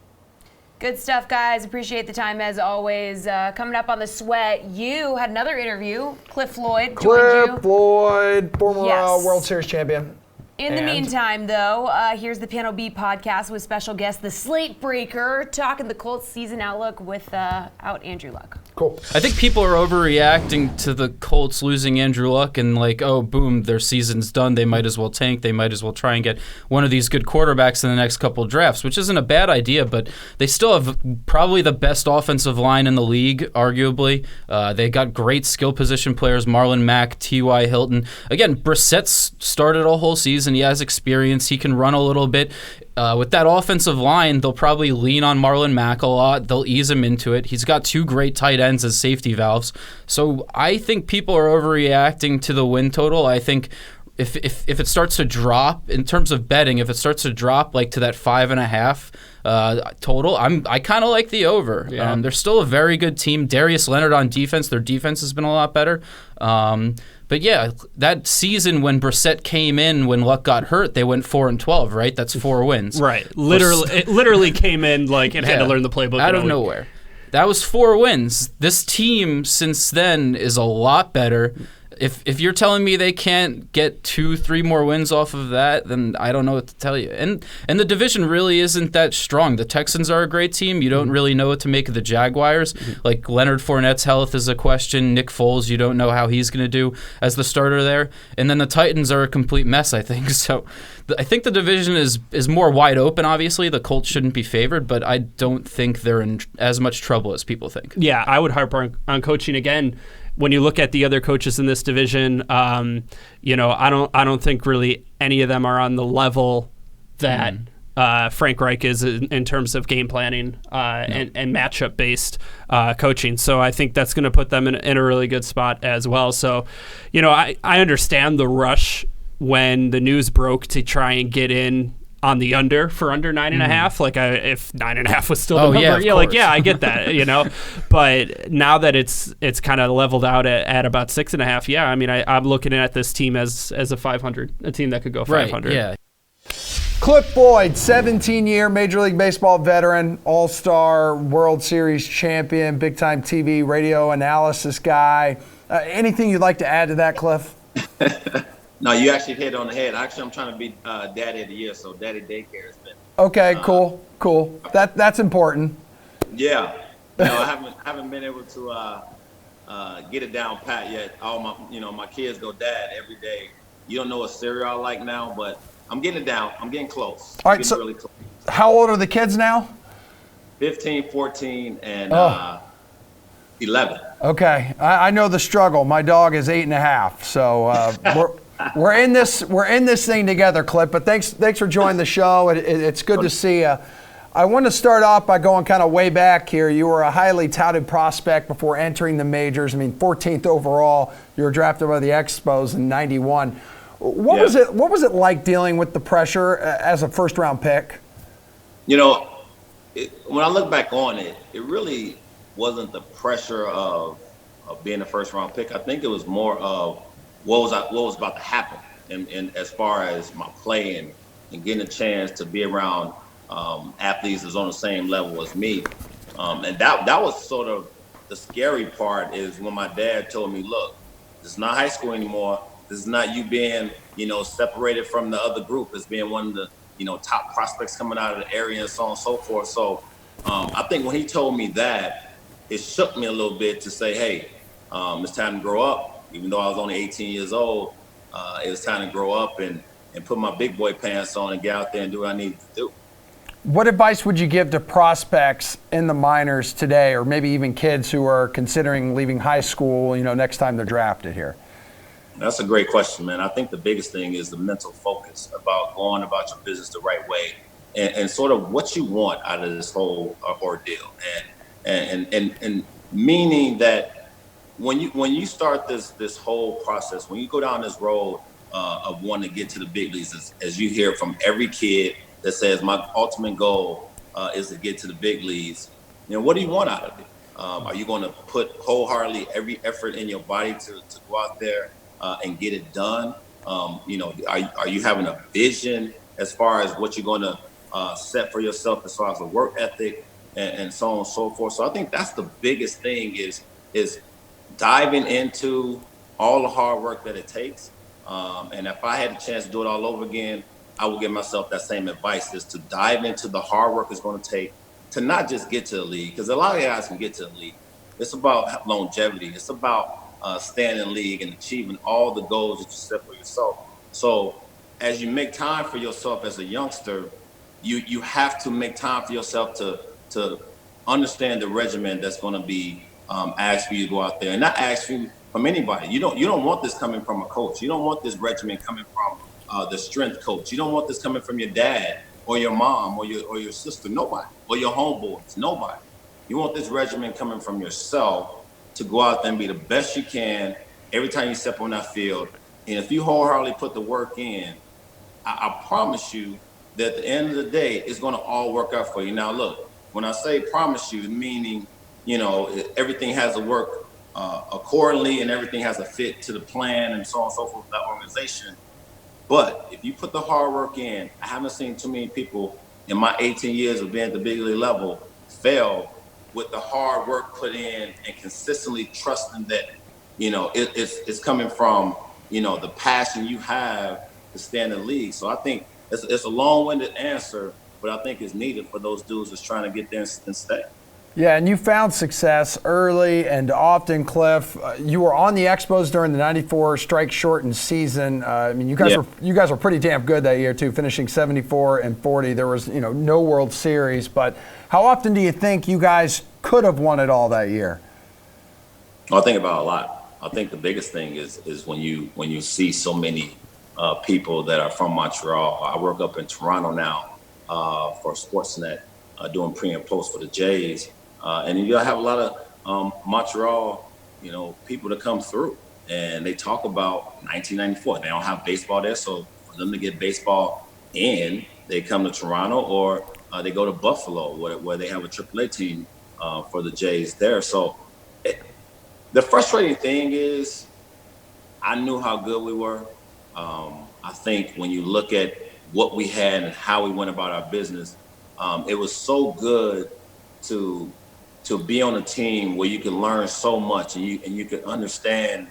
Good stuff, guys. Appreciate the time as always. Coming up on the Sweat, you had another interview. Cliff Floyd joined you. Cliff Floyd, former Yes. World Series champion. In the meantime, though, here's the Piano B podcast with special guest, the Slate Breaker, talking the Colts season outlook without Andrew Luck. Cool. I think people are overreacting to the Colts losing Andrew Luck and like, oh, boom, their season's done. They might as well tank. They might as well try and get one of these good quarterbacks in the next couple of drafts, which isn't a bad idea, but they still have probably the best offensive line in the league, arguably. They got great skill position players, Marlon Mack, T.Y. Hilton. Again, Brissett's started a whole season. He has experience. He can run a little bit. With that offensive line, they'll probably lean on Marlon Mack a lot. They'll ease him into it. He's got 2 great tight ends as safety valves. So I think people are overreacting to the win total. I think if it starts to drop, in terms of betting, if it starts to drop like to that 5.5 total, I kind of like the over. Yeah. They're still a very good team. Darius Leonard on defense. Their defense has been a lot better. But yeah, that season when Brissett came in, when Luck got hurt, they went 4-12, right? That's 4 wins. Right. It literally came in like it had to learn the playbook. Out of nowhere. That was 4 wins. This team since then is a lot better. If you're telling me they can't get 2-3 more wins off of that, then I don't know what to tell you. And the division really isn't that strong. The Texans are a great team. You don't really know what to make of the Jaguars. Like Leonard Fournette's health is a question. Nick Foles, you don't know how he's going to do as the starter there. And then the Titans are a complete mess, I think. So I think the division is more wide open, obviously. The Colts shouldn't be favored, but I don't think they're in as much trouble as people think. Yeah, I would harp on coaching again. When you look at the other coaches in this division, I don't think really any of them are on the level that Frank Reich is in terms of game planning and matchup based coaching. So I think that's going to put them in a really good spot as well. So, I understand the rush when the news broke to try and get in on the under for under 9.5. Like if 9.5 was still the number, I get that, But now that it's kind of leveled out at about 6.5, I'm looking at this team as a 500, a team that could go 500. Right, yeah. Cliff Floyd, 17-year Major League Baseball veteran, All-Star, World Series champion, big-time TV, radio analysis guy. Anything you'd like to add to that, Cliff? No, you actually hit it on the head. Actually, I'm trying to be daddy of the year, so daddy daycare has been. Okay, cool. That's important. Yeah, I haven't been able to get it down pat yet. All my kids go dad every day. You don't know what cereal I like now, but I'm getting it down. I'm getting close. All right, so really close. How old are the kids now? 15, 14, and 11. Okay, I know the struggle. My dog is 8.5, so we're in this thing together, Cliff. But thanks for joining the show. It's good to see you. I want to start off by going kind of way back here. You were a highly touted prospect before entering the majors. 14th overall. You were drafted by the Expos in '91. What was it like dealing with the pressure as a first round pick? When I look back on it, it really wasn't the pressure of being a first round pick. I think it was more of what was about to happen, and as far as my play and getting a chance to be around athletes that's on the same level as me, and that was sort of the scary part. Is when my dad told me, "Look, this is not high school anymore. This is not you being, separated from the other group as being one of the, top prospects coming out of the area and so on and so forth." So I think when he told me that, it shook me a little bit to say, hey, it's time to grow up. Even though I was only 18 years old, it was time to grow up and put my big boy pants on and get out there and do what I needed to do. What advice would you give to prospects in the minors today, or maybe even kids who are considering leaving high school, next time they're drafted here? That's a great question, man. I think the biggest thing is the mental focus about going about your business the right way and sort of what you want out of this whole ordeal. And meaning that when you start this whole process, when you go down this road of wanting to get to the big leagues, as you hear from every kid that says my ultimate goal is to get to the big leagues, what do you want out of it? Are you going to put wholeheartedly every effort in your body to go out there and get it done? Are you having a vision as far as what you're going to set for yourself as far as a work ethic and so on and so forth? So I think that's the biggest thing is diving into all the hard work that it takes. And if I had the chance to do it all over again, I would give myself that same advice, is to dive into the hard work it's going to take to not just get to the league, because a lot of guys can get to the league. It's about longevity. It's about staying in the league and achieving all the goals that you set for yourself. So as you make time for yourself as a youngster, you have to make time for yourself to understand the regimen that's going to be asked for you to go out there, and not asked you from anybody. You don't want this coming from a coach. You don't want this regimen coming from the strength coach. You don't want this coming from your dad or your mom or your sister. Nobody. Or your homeboys. Nobody. You want this regimen coming from yourself to go out there and be the best you can every time you step on that field. And if you wholeheartedly put the work in, I promise you that at the end of the day, it's going to all work out for you. Now, look, when I say promise you, meaning, everything has to work accordingly and everything has to fit to the plan and so on and so forth with that organization. But if you put the hard work in, I haven't seen too many people in my 18 years of being at the big league level fail with the hard work put in and consistently trusting that, it's coming from, the passion you have to stay in the league. So I think it's a long-winded answer, but I think it's needed for those dudes that's trying to get there and stay. Yeah, and you found success early and often, Cliff. You were on the Expos during the '94 strike-shortened season. You guys were pretty damn good that year too, finishing 74-40. There was no World Series, but how often do you think you guys could have won it all that year? I think about it a lot. I think the biggest thing is when you see so many people that are from Montreal. I work up in Toronto now for Sportsnet, doing pre and post for the Jays. And you have a lot of Montreal, people that come through, and they talk about 1994. They don't have baseball there, so for them to get baseball in, they come to Toronto or they go to Buffalo, where they have a AAA team for the Jays there. So the frustrating thing is, I knew how good we were. I think when you look at what we had and how we went about our business, it was so good to be on a team where you can learn so much and you can understand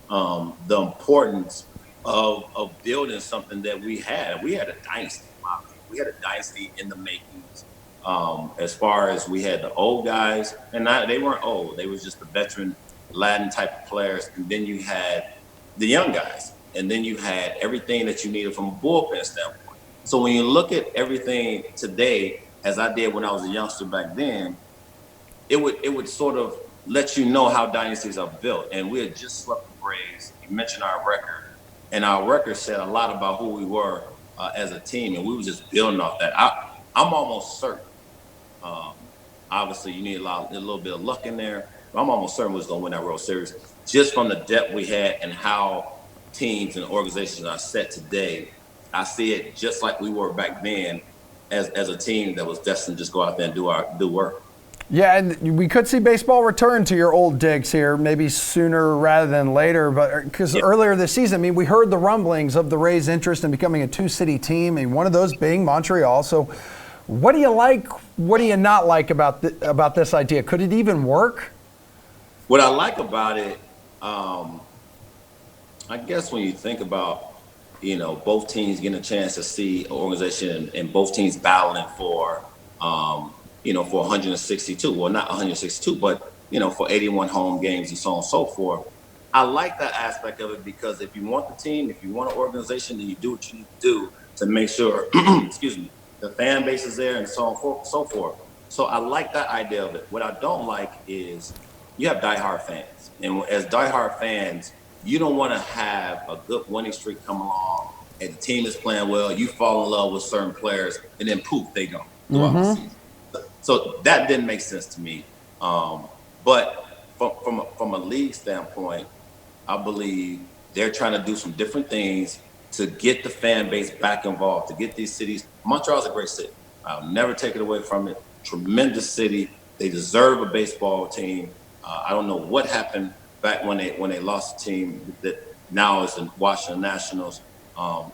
the importance of building something that we had. We had a dynasty. We had a dynasty in the makings. As far as we had the old guys, and they weren't old. They was just the veteran Latin type of players. And then you had the young guys. And then you had everything that you needed from a bullpen standpoint. So when you look at everything today, as I did when I was a youngster back then, it would sort of let you know how dynasties are built. And we had just swept the Braves. You mentioned our record. And our record said a lot about who we were as a team. And we were just building off that. I'm almost certain. Obviously, you need a little bit of luck in there. But I'm almost certain we was going to win that World Series just from the depth we had and how teams and organizations are set today. I see it just like we were back then as a team that was destined to just go out there and do work. Yeah, and we could see baseball return to your old digs here, maybe sooner rather than later. But because earlier this season, I mean, we heard the rumblings of the Rays' interest in becoming a two-city team, and one of those being Montreal. So, what do you like? What do you not like about this idea? Could it even work? What I like about it, I guess when you think about, both teams getting a chance to see an organization and both teams battling for, for 162. Well, not 162, but, for 81 home games and so on and so forth. I like that aspect of it because if you want the team, if you want an organization, then you do what you need to do to make sure, excuse me, the fan base is there and so on and so forth. So I like that idea of it. What I don't like is you have diehard fans. And as diehard fans, you don't want to have a good winning streak come along and the team is playing well, you fall in love with certain players, and then poof, they go throughout the season. So that didn't make sense to me. But from a league standpoint, I believe they're trying to do some different things to get the fan base back involved, to get these cities. Montreal's a great city. I'll never take it away from it. Tremendous city. They deserve a baseball team. I don't know what happened back when they lost a team that now is the Washington Nationals.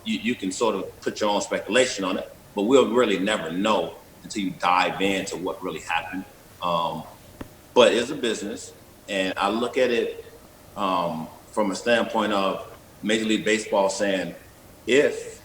You can sort of put your own speculation on it, but we'll really never know until you dive into what really happened. But it's a business, and I look at it from a standpoint of Major League Baseball saying, if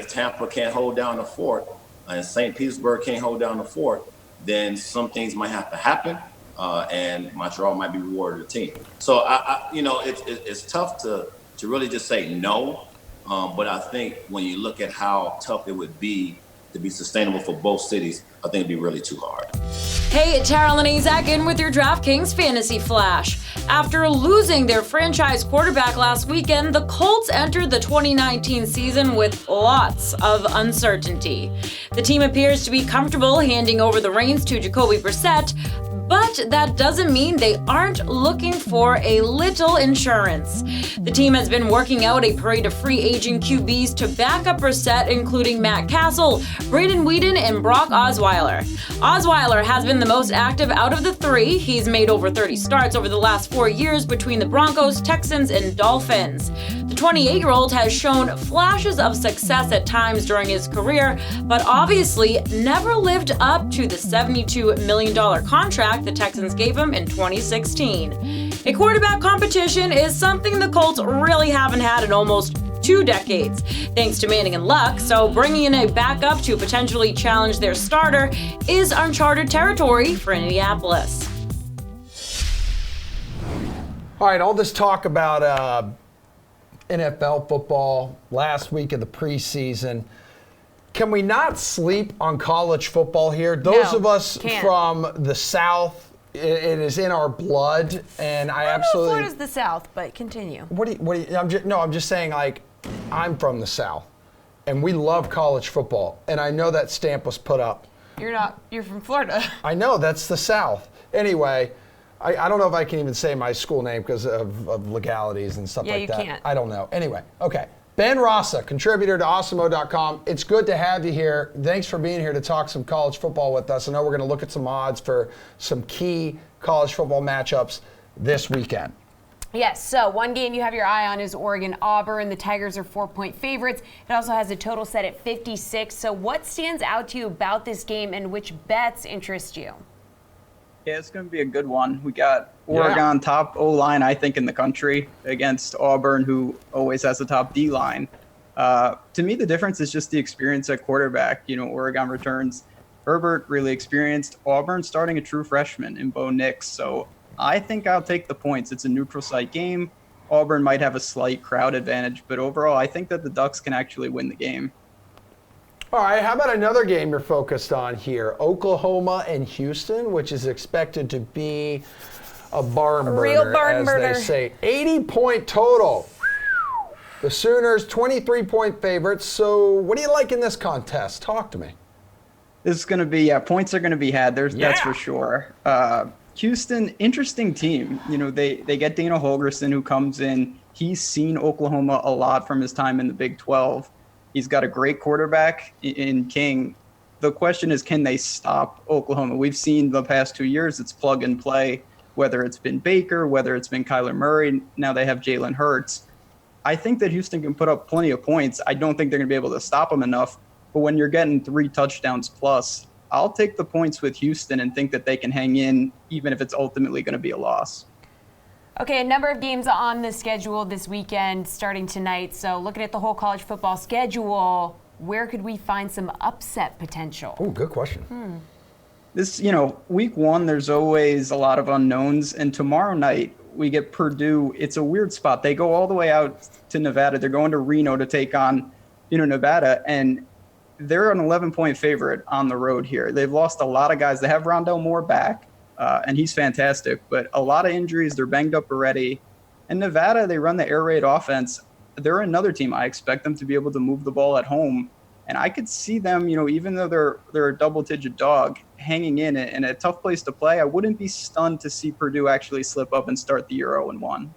Tampa can't hold down the fort and St. Petersburg can't hold down the fort, then some things might have to happen, and Montreal might be rewarded a team. So it's tough to really just say no, but I think when you look at how tough it would be to be sustainable for both cities, I think it'd be really too hard. Hey, Terrell and Azak in with your DraftKings Fantasy Flash. After losing their franchise quarterback last weekend, the Colts entered the 2019 season with lots of uncertainty. The team appears to be comfortable handing over the reins to Jacoby Brissett, but that doesn't mean they aren't looking for a little insurance. The team has been working out a parade of free agent QBs to back up Brissett, including Matt Castle, Brandon Weeden, and Brock Osweiler. Osweiler has been the most active out of the three. He's made over 30 starts over the last 4 years between the Broncos, Texans, and Dolphins. The 28-year-old has shown flashes of success at times during his career, but obviously never lived up to the $72 million contract the Texans gave him in 2016. A quarterback competition is something the Colts really haven't had in almost 2 decades, thanks to Manning and Luck, so bringing in a backup to potentially challenge their starter is uncharted territory for Indianapolis. All right, all this talk about NFL football last week of the preseason. Can we not sleep on college football here? Those of us from the South, it is in our blood, and I absolutely. Florida's the South, but continue. I'm just saying, like, I'm from the South, and we love college football, and I know that stamp was put up. You're from Florida. I know, that's the South. Anyway, I don't know if I can even say my school name because of legalities and stuff like that. Yeah, you can't. I don't know. Anyway, okay. Ben Rasa, contributor to Awesemo.com. It's good to have you here. Thanks for being here to talk some college football with us. I know we're going to look at some odds for some key college football matchups this weekend. Yes, so one game you have your eye on is Oregon-Auburn. The Tigers are 4-point favorites. It also has a total set at 56. So what stands out to you about this game and which bets interest you? Yeah, it's going to be a good one. We got Oregon, top O-line, I think, in the country against Auburn, who always has the top D-line. To me, the difference is just the experience at quarterback. Oregon returns Herbert, really experienced. Auburn starting a true freshman in Bo Nix. So I think I'll take the points. It's a neutral site game. Auburn might have a slight crowd advantage, but overall, I think that the Ducks can actually win the game. All right, how about another game you're focused on here? Oklahoma and Houston, which is expected to be a barn burner, real barn burner. They say. 80-point total. The Sooners, 23-point favorites. So what do you like in this contest? Talk to me. This is going to be, points are going to be had. That's for sure. Houston, interesting team. They get Dana Holgorsen, who comes in. He's seen Oklahoma a lot from his time in the Big 12. He's got a great quarterback in King. The question is, can they stop Oklahoma? We've seen the past 2 years, it's plug and play, whether it's been Baker, whether it's been Kyler Murray. Now they have Jalen Hurts. I think that Houston can put up plenty of points. I don't think they're going to be able to stop them enough. But when you're getting 3 touchdowns plus, I'll take the points with Houston and think that they can hang in, even if it's ultimately going to be a loss. Okay, a number of games on the schedule this weekend starting tonight. So looking at the whole college football schedule, where could we find some upset potential? Oh, good question. This, week one, there's always a lot of unknowns. And tomorrow night, we get Purdue. It's a weird spot. They go all the way out to Nevada. They're going to Reno to take on, Nevada. And they're an 11-point favorite on the road here. They've lost a lot of guys. They have Rondell Moore back, and he's fantastic. But a lot of injuries. They're banged up already. And Nevada, they run the air raid offense. They're another team. I expect them to be able to move the ball at home. And I could see them, even though they're a double-digit dog, hanging in a tough place to play. I wouldn't be stunned to see Purdue actually slip up and start the year 0-1.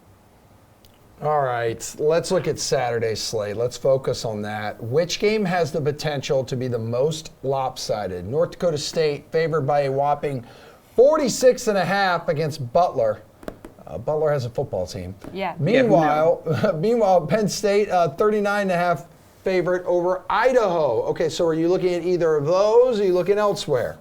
All right, let's look at Saturday's slate. Let's focus on that. Which game has the potential to be the most lopsided? North Dakota State favored by a whopping 46.5 against Butler. Butler has a football team. Yeah. Meanwhile, Penn State 39.5 favorite over Idaho. Okay, so are you looking at either of those? Or are you looking elsewhere?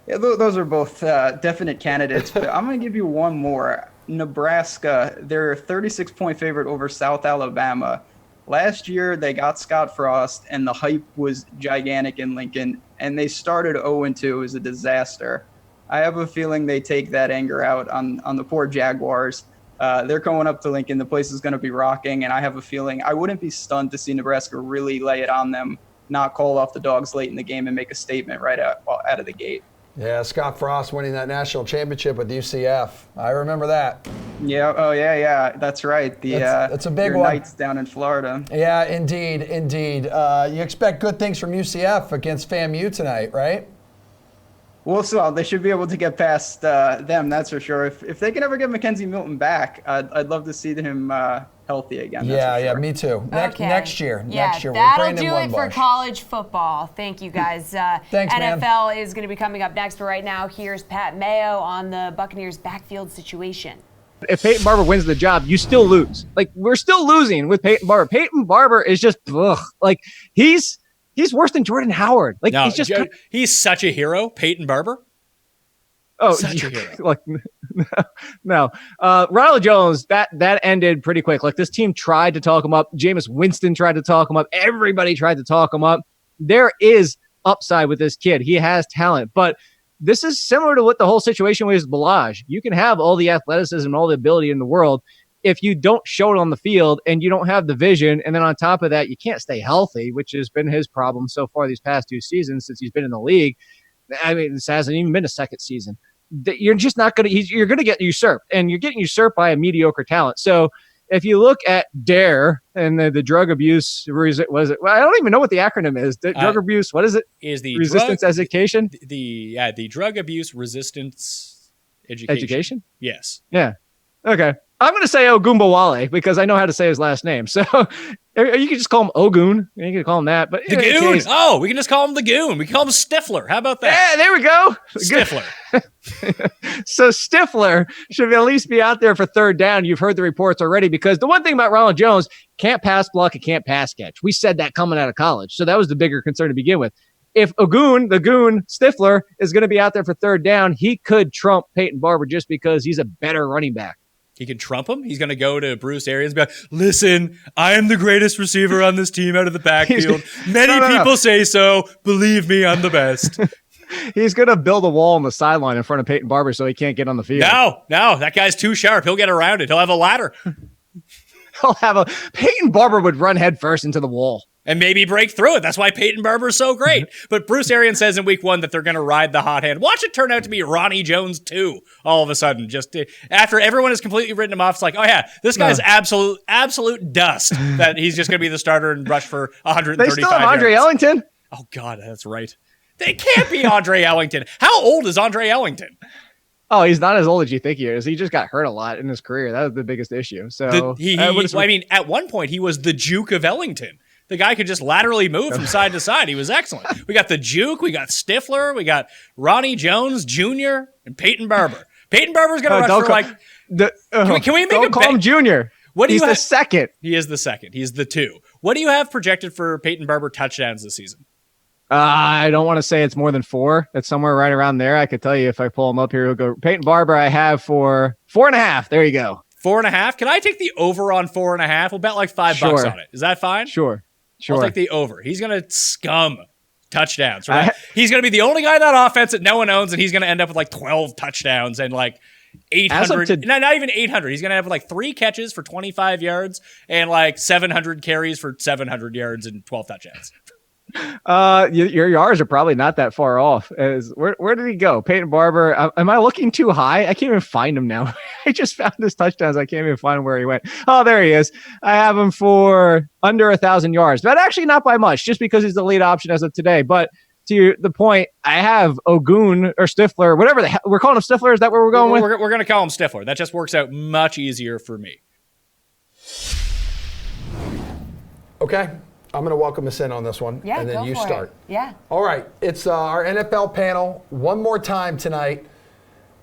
Yeah, those are both definite candidates. But I'm going to give you one more. Nebraska, they're a 36-point favorite over South Alabama. Last year, they got Scott Frost, and the hype was gigantic in Lincoln, and they started 0-2. It was a disaster. I have a feeling they take that anger out on the poor Jaguars. They're going up to Lincoln. The place is going to be rocking, and I have a feeling I wouldn't be stunned to see Nebraska really lay it on them, not call off the dogs late in the game, and make a statement right out of the gate. Yeah, Scott Frost winning that national championship with UCF. I remember that. Yeah, yeah, that's right. That's a big one. Knights down in Florida. Yeah, indeed. You expect good things from UCF against FAMU tonight, right? Well, so they should be able to get past them, that's for sure. If they can ever get Mackenzie Milton back, I'd love to see him healthy again. Yeah, me too. Next year. That'll do it for college football. Thank you, guys. Thanks, NFL is going to be coming up next, but right now, here's Pat Mayo on the Buccaneers' backfield situation. If Peyton Barber wins the job, you still lose. Like, we're still losing with Peyton Barber. Peyton Barber is just, like, he's worse than Jordan Howard. Like, he's such a hero, Peyton Barber. Oh, such a hero. Like, no. Ronald Jones, that ended pretty quick. Like, this team tried to talk him up. Jameis Winston tried to talk him up. Everybody tried to talk him up. There is upside with this kid. He has talent, but this is similar to what the whole situation was with Balaj. You can have all the athleticism and all the ability in the world. If you don't show it on the field and you don't have the vision, and then on top of that, you can't stay healthy, which has been his problem so far these past 2 seasons since he's been in the league. I mean, this hasn't even been a second season. You're just not going to – you're going to get usurped, and you're getting usurped by a mediocre talent. So if you look at DARE and the drug abuse, was it? Well, I don't even know what the acronym is. Drug abuse, what is it? Is the resistance education? The drug abuse resistance education. Education? Yes. Yeah. Okay. I'm going to say Ogunbowale because I know how to say his last name. So you can just call him Ogun. You can call him that. But the Goon. Case, we can just call him the Goon. We can call him Stifler. How about that? Yeah, there we go. Stifler. So Stifler should at least be out there for third down. You've heard the reports already because the one thing about Ronald Jones, can't pass block and can't pass catch. We said that coming out of college. So that was the bigger concern to begin with. If the Goon, Stifler, is going to be out there for third down, he could trump Peyton Barber just because he's a better running back. He can trump him. He's going to go to Bruce Arians and be like, listen, I am the greatest receiver on this team out of the backfield. Many people say so. Believe me, I'm the best. He's going to build a wall on the sideline in front of Peyton Barber so he can't get on the field. No, that guy's too sharp. He'll get around it. He'll have a ladder. Peyton Barber would run headfirst into the wall. And maybe break through it. That's why Peyton Barber is so great. But Bruce Arians says in week 1 that they're going to ride the hot hand. Watch it turn out to be Ronnie Jones too. All of a sudden, just after everyone has completely written him off, it's like, oh yeah, this guy's absolute dust. That he's just going to be the starter and rush for 135 yards. They still have Andre Ellington. Oh God, that's right. They can't be Andre Ellington. How old is Andre Ellington? Oh, he's not as old as you think he is. He just got hurt a lot in his career. That was the biggest issue. So I mean, at one point he was the Duke of Ellington. The guy could just laterally move from side to side. He was excellent. We got the Juke, we got Stifler, we got Ronnie Jones Jr. and Peyton Barber. Peyton Barber's going to rush for can we make don't call him Junior. What do He's you the second. He is the second. He's the 2. What do you have projected for Peyton Barber touchdowns this season? I don't want to say it's more than 4. It's somewhere right around there. I could tell you if I pull him up here. We'll go Peyton Barber. I have for 4.5. There you go. 4.5. Can I take the over on 4.5? We'll bet like $5 on it. Is that fine? Sure. I'll take the over. He's going to scum touchdowns, right? He's going to be the only guy in that offense that no one owns, and he's going to end up with like 12 touchdowns and like 800. Not even 800. He's going to have like 3 catches for 25 yards and like 700 carries for 700 yards and 12 touchdowns. Your yards are probably not that far off. Where did he go? Peyton Barber. Am I looking too high? I can't even find him now. I just found his touchdowns. I can't even find where he went. Oh, there he is. I have him for under 1,000 yards, but actually not by much, just because he's the lead option as of today. But to the point, I have Ogun or Stifler, whatever the hell we're calling him. Stifler. Is that where we're going with? We're going to call him Stifler. That just works out much easier for me. Okay. I'm going to welcome us in on this one, Yeah, and then you start. Yeah. All right. It's our NFL panel one more time tonight.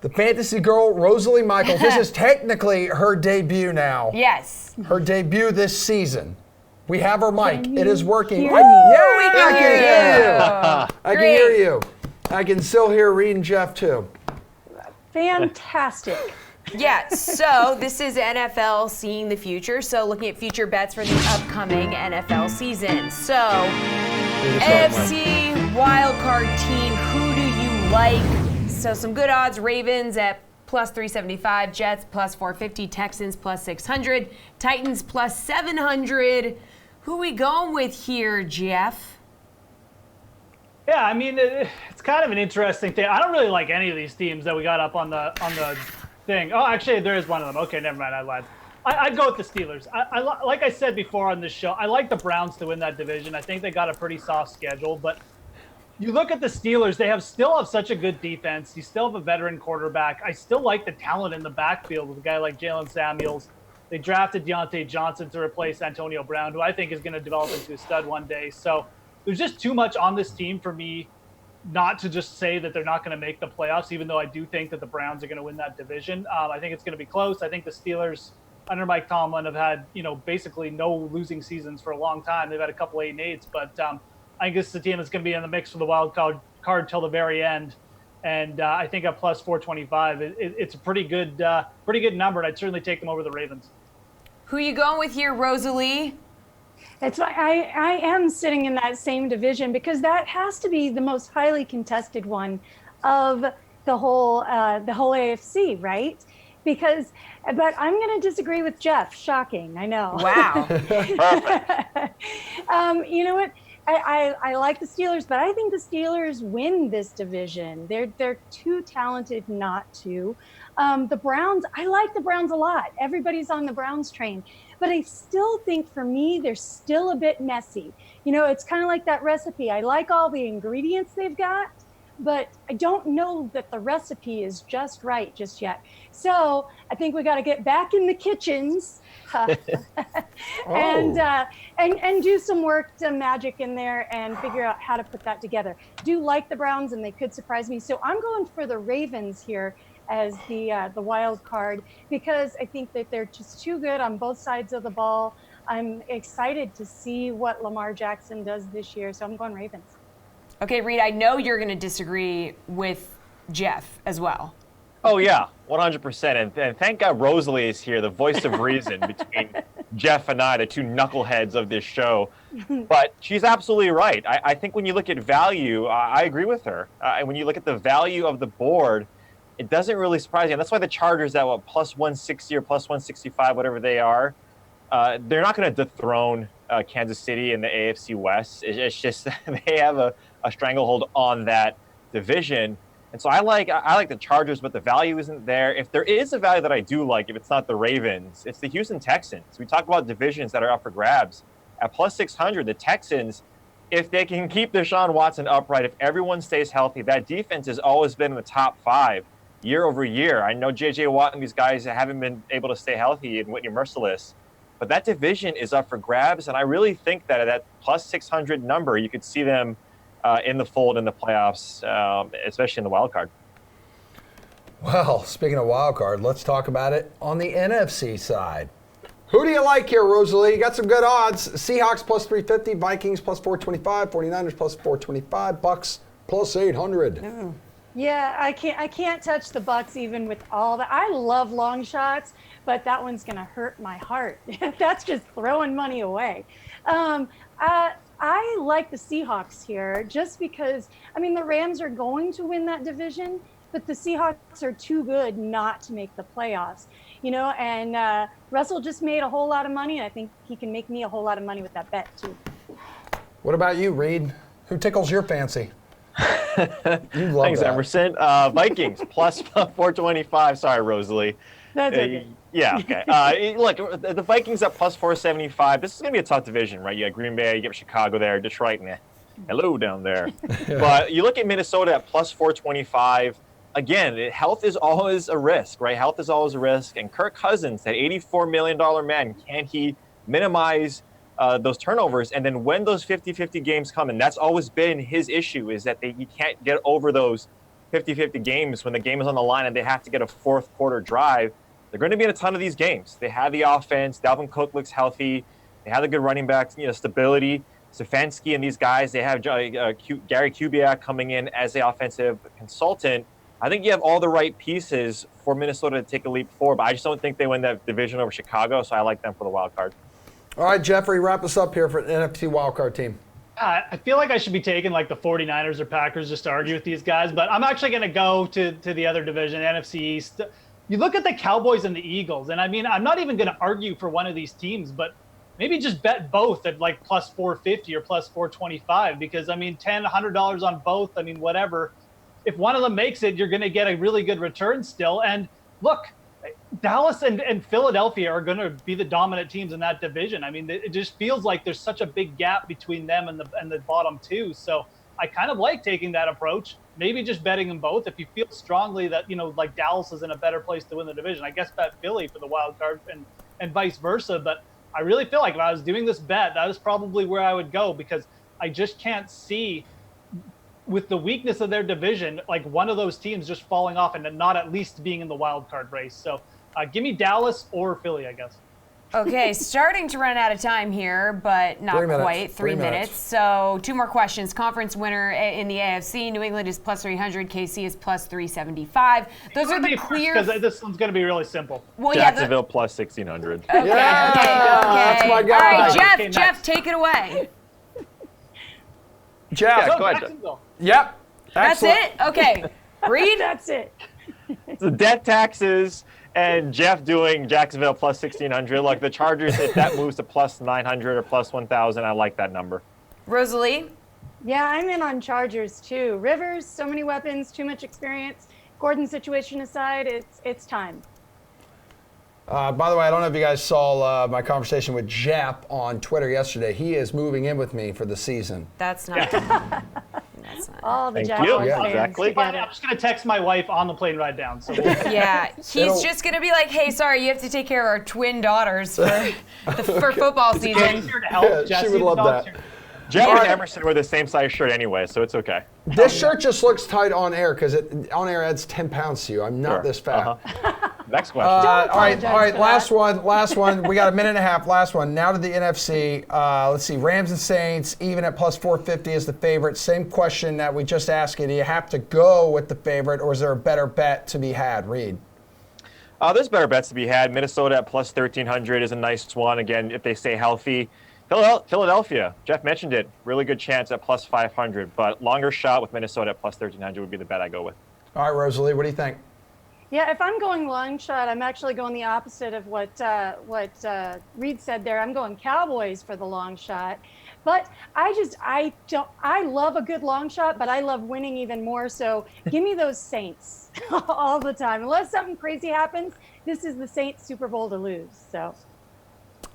The fantasy girl, Rosalie Michaels. This is technically her debut now. Yes. Her debut this season. We have her mic. It is working. Hear Yeah, me? I can hear you. I can hear Great. you. I can still hear Reed and Jeff, too. Fantastic. Yeah, so this is NFL seeing the future. So looking at future bets for the upcoming NFL season. So AFC wildcard team, who do you like? So some good odds, Ravens at plus 375, Jets plus 450, Texans plus 600, Titans plus 700. Who we going with here, Jeff? Yeah, I mean, it's kind of an interesting thing. I don't really like any of these teams that we got up on the thing. Oh, actually, there is one of them. Okay, never mind. I lied. I'd go with the Steelers. I like I said before on this show, I like the Browns to win that division. I think they got a pretty soft schedule, but you look at the Steelers, they still have such a good defense. You still have a veteran quarterback. I still like the talent in the backfield with a guy like Jalen Samuels. They drafted Deontay Johnson to replace Antonio Brown, who I think is going to develop into a stud one day. So there's just too much on this team for me not to just say that they're not going to make the playoffs, even though I do think that the Browns are going to win that division. I think it's going to be close. I think the Steelers under Mike Tomlin have had, basically no losing seasons for a long time. They've had a couple 8-8s, but I guess the team is going to be in the mix for the wild card till the very end. And I think at plus 425, it's a pretty good number, and I'd certainly take them over the Ravens. Who you going with here, Rosalie? That's why I am sitting in that same division, because that has to be the most highly contested one of the whole AFC, right? But I'm going to disagree with Jeff. Shocking, I know. Wow. You know what? I like the Steelers, but I think the Steelers win this division. They're too talented not to. The Browns, I like the Browns a lot. Everybody's on the Browns train. But I still think, for me, they're still a bit messy. It's kind of like that recipe. I like all the ingredients they've got, but I don't know that the recipe is just right just yet. So I think we got to get back in the kitchens and do some work, some magic in there, and figure out how to put that together. Do like the Browns, and they could surprise me. So I'm going for the Ravens here as the wild card, because I think that they're just too good on both sides of the ball. I'm excited to see what Lamar Jackson does this year, so I'm going Ravens. Okay, Reed, I know you're going to disagree with Jeff as well. Oh, yeah, 100%. And thank God Rosalie is here, the voice of reason between Jeff and I, the two knuckleheads of this show. But she's absolutely right. I think when you look at value, I agree with her. When you look at the value of the board, it doesn't really surprise you. And that's why the Chargers at plus 160 or plus 165, whatever they are, they're not going to dethrone Kansas City in the AFC West. It's just they have a stranglehold on that division. And so I like the Chargers, but the value isn't there. If there is a value that I do like, if it's not the Ravens, it's the Houston Texans. We talk about divisions that are up for grabs. At plus 600, the Texans, if they can keep Deshaun Watson upright, if everyone stays healthy, that defense has always been in the top 5 year over year. I know J.J. Watt and these guys haven't been able to stay healthy, and Whitney Merciless. But that division is up for grabs, and I really think that at that plus 600 number, you could see them in the fold in the playoffs, especially in the wild card. Well, speaking of wild card, let's talk about it on the NFC side. Who do you like here, Rosalie? You got some good odds. Seahawks plus 350, Vikings plus 425, 49ers plus 425, Bucks plus 800. Oh. Yeah, I can't touch the Bucks even with all that. I love long shots, but that one's going to hurt my heart. That's just throwing money away. I like the Seahawks here just because, I mean, the Rams are going to win that division, but the Seahawks are too good not to make the playoffs, you know, and Russell just made a whole lot of money, and I think he can make me a whole lot of money with that bet, too. What about you, Reed? Who tickles your fancy? You love Thanks, that. Emerson. Vikings plus 425. Sorry, Rosalie. That's okay. Yeah, okay. Look, the Vikings at plus 475. This is going to be a tough division, right? You got Green Bay, you get Chicago there, Detroit, meh. Hello down there. But you look at Minnesota at plus 425. Again, health is always a risk, right? Health is always a risk. And Kirk Cousins, that $84 million man, can he minimize those turnovers? And then when those 50-50 games come, and that's always been his issue, is that he can't get over those 50-50 games when the game is on the line and they have to get a fourth quarter drive. They're going to be in a ton of these games. They have the offense. Dalvin Cook looks healthy. They have the good running backs, stability. Stefanski and these guys, they have Gary Kubiak coming in as the offensive consultant. I think you have all the right pieces for Minnesota to take a leap forward, but I just don't think they win that division over Chicago, so I like them for the wild card. All right, Jeffrey, wrap us up here for the NFC wildcard team. I feel like I should be taking like the 49ers or Packers just to argue with these guys, but I'm actually going to go to the other division, NFC East. You look at the Cowboys and the Eagles, and I mean, I'm not even going to argue for one of these teams, but maybe just bet both at like plus 450 or plus 425, because I mean, $100 on both. I mean, whatever. If one of them makes it, you're going to get a really good return still. And look, Dallas and Philadelphia are going to be the dominant teams in that division. I mean, it just feels like there's such a big gap between them and the bottom two. So I kind of like taking that approach, maybe just betting them both. If you feel strongly that, like Dallas is in a better place to win the division, I guess bet Philly for the wild card and vice versa. But I really feel like if I was doing this bet, that is probably where I would go, because I just can't see, with the weakness of their division, like one of those teams just falling off and not at least being in the wild card race. So give me Dallas or Philly, I guess. Okay, starting to run out of time here, but not quite. 3 minutes. So 2 more questions. Conference winner in the AFC, New England is plus 300, KC is plus 375. Those are the clear. Because this one's going to be really simple. Well, Jacksonville plus 1,600. Okay, okay. That's my guy. All right, Jeff, Okay, Jeff, take it away. Jeff. Yeah, go ahead, Jeff. Jacksonville. Yep. That's it? Okay. Reed? That's it. The debt taxes and Jeff doing Jacksonville plus 1,600. Like the Chargers, if that moves to plus 900 or plus 1,000, I like that number. Rosalie? Yeah, I'm in on Chargers too. Rivers, so many weapons, too much experience. Gordon's situation aside, it's time. By the way, I don't know if you guys saw my conversation with Jap on Twitter yesterday. He is moving in with me for the season. That's not. All the Thank Jaguars you. fans Exactly. together. I'm just going to text my wife on the plane ride down. So Yeah, he's just going to be like, hey, sorry, you have to take care of our twin daughters for football season. here to help. Yeah, she Jesse, would love the dog's that. here. Jeff and Emerson wear the same size shirt anyway, so it's okay. This shirt just looks tight on air because on air adds 10 pounds to you. I'm not this fat. Next question. All right, for last one. We got a minute and a half. Last one. Now to the NFC. Let's see. Rams and Saints, even at plus 450 is the favorite. Same question that we just asked you. Do you have to go with the favorite, or is there a better bet to be had? Reed. There's better bets to be had. Minnesota at plus 1,300 is a nice one. Again, if they stay healthy. Philadelphia, Jeff mentioned it. Really good chance at plus 500, but longer shot with Minnesota at plus 1,300 would be the bet I go with. All right, Rosalie, what do you think? Yeah, if I'm going long shot, I'm actually going the opposite of what Reed said there. I'm going Cowboys for the long shot. But I love a good long shot, but I love winning even more. So give me those Saints all the time. Unless something crazy happens, this is the Saints Super Bowl to lose. So.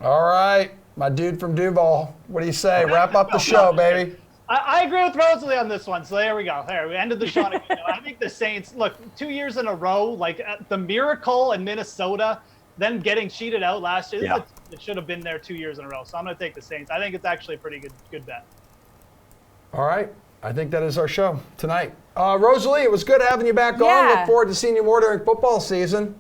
All right, my dude from Duval. What do you say? Wrap up the show, baby. I agree with Rosalie on this one. So there we go. There, we ended the shot. I think the Saints, look, 2 years in a row, like the miracle in Minnesota, then getting cheated out last year. Yeah. It should have been there 2 years in a row. So I'm going to take the Saints. I think it's actually a pretty good bet. All right. I think that is our show tonight. Rosalie, it was good having you back on. Yeah. Look forward to seeing you more during football season.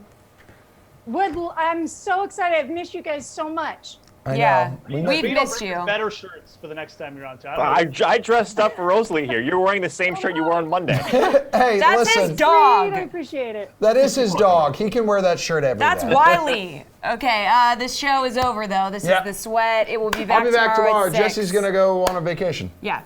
I'm so excited. I've missed you guys so much. I Yeah. know. We've missed you. Better shirts for the next time you're on town. I dressed up for Rosalie here. You're wearing the same shirt you wore on Monday. Hey, That's listen. his dog. I appreciate it. That is his dog. He can wear that shirt every day. That's Wiley. Okay, this show is over though. This Yeah. is The Sweat. It will be back I'll be back tomorrow. at 6. Jesse's going to go on a vacation. Yeah.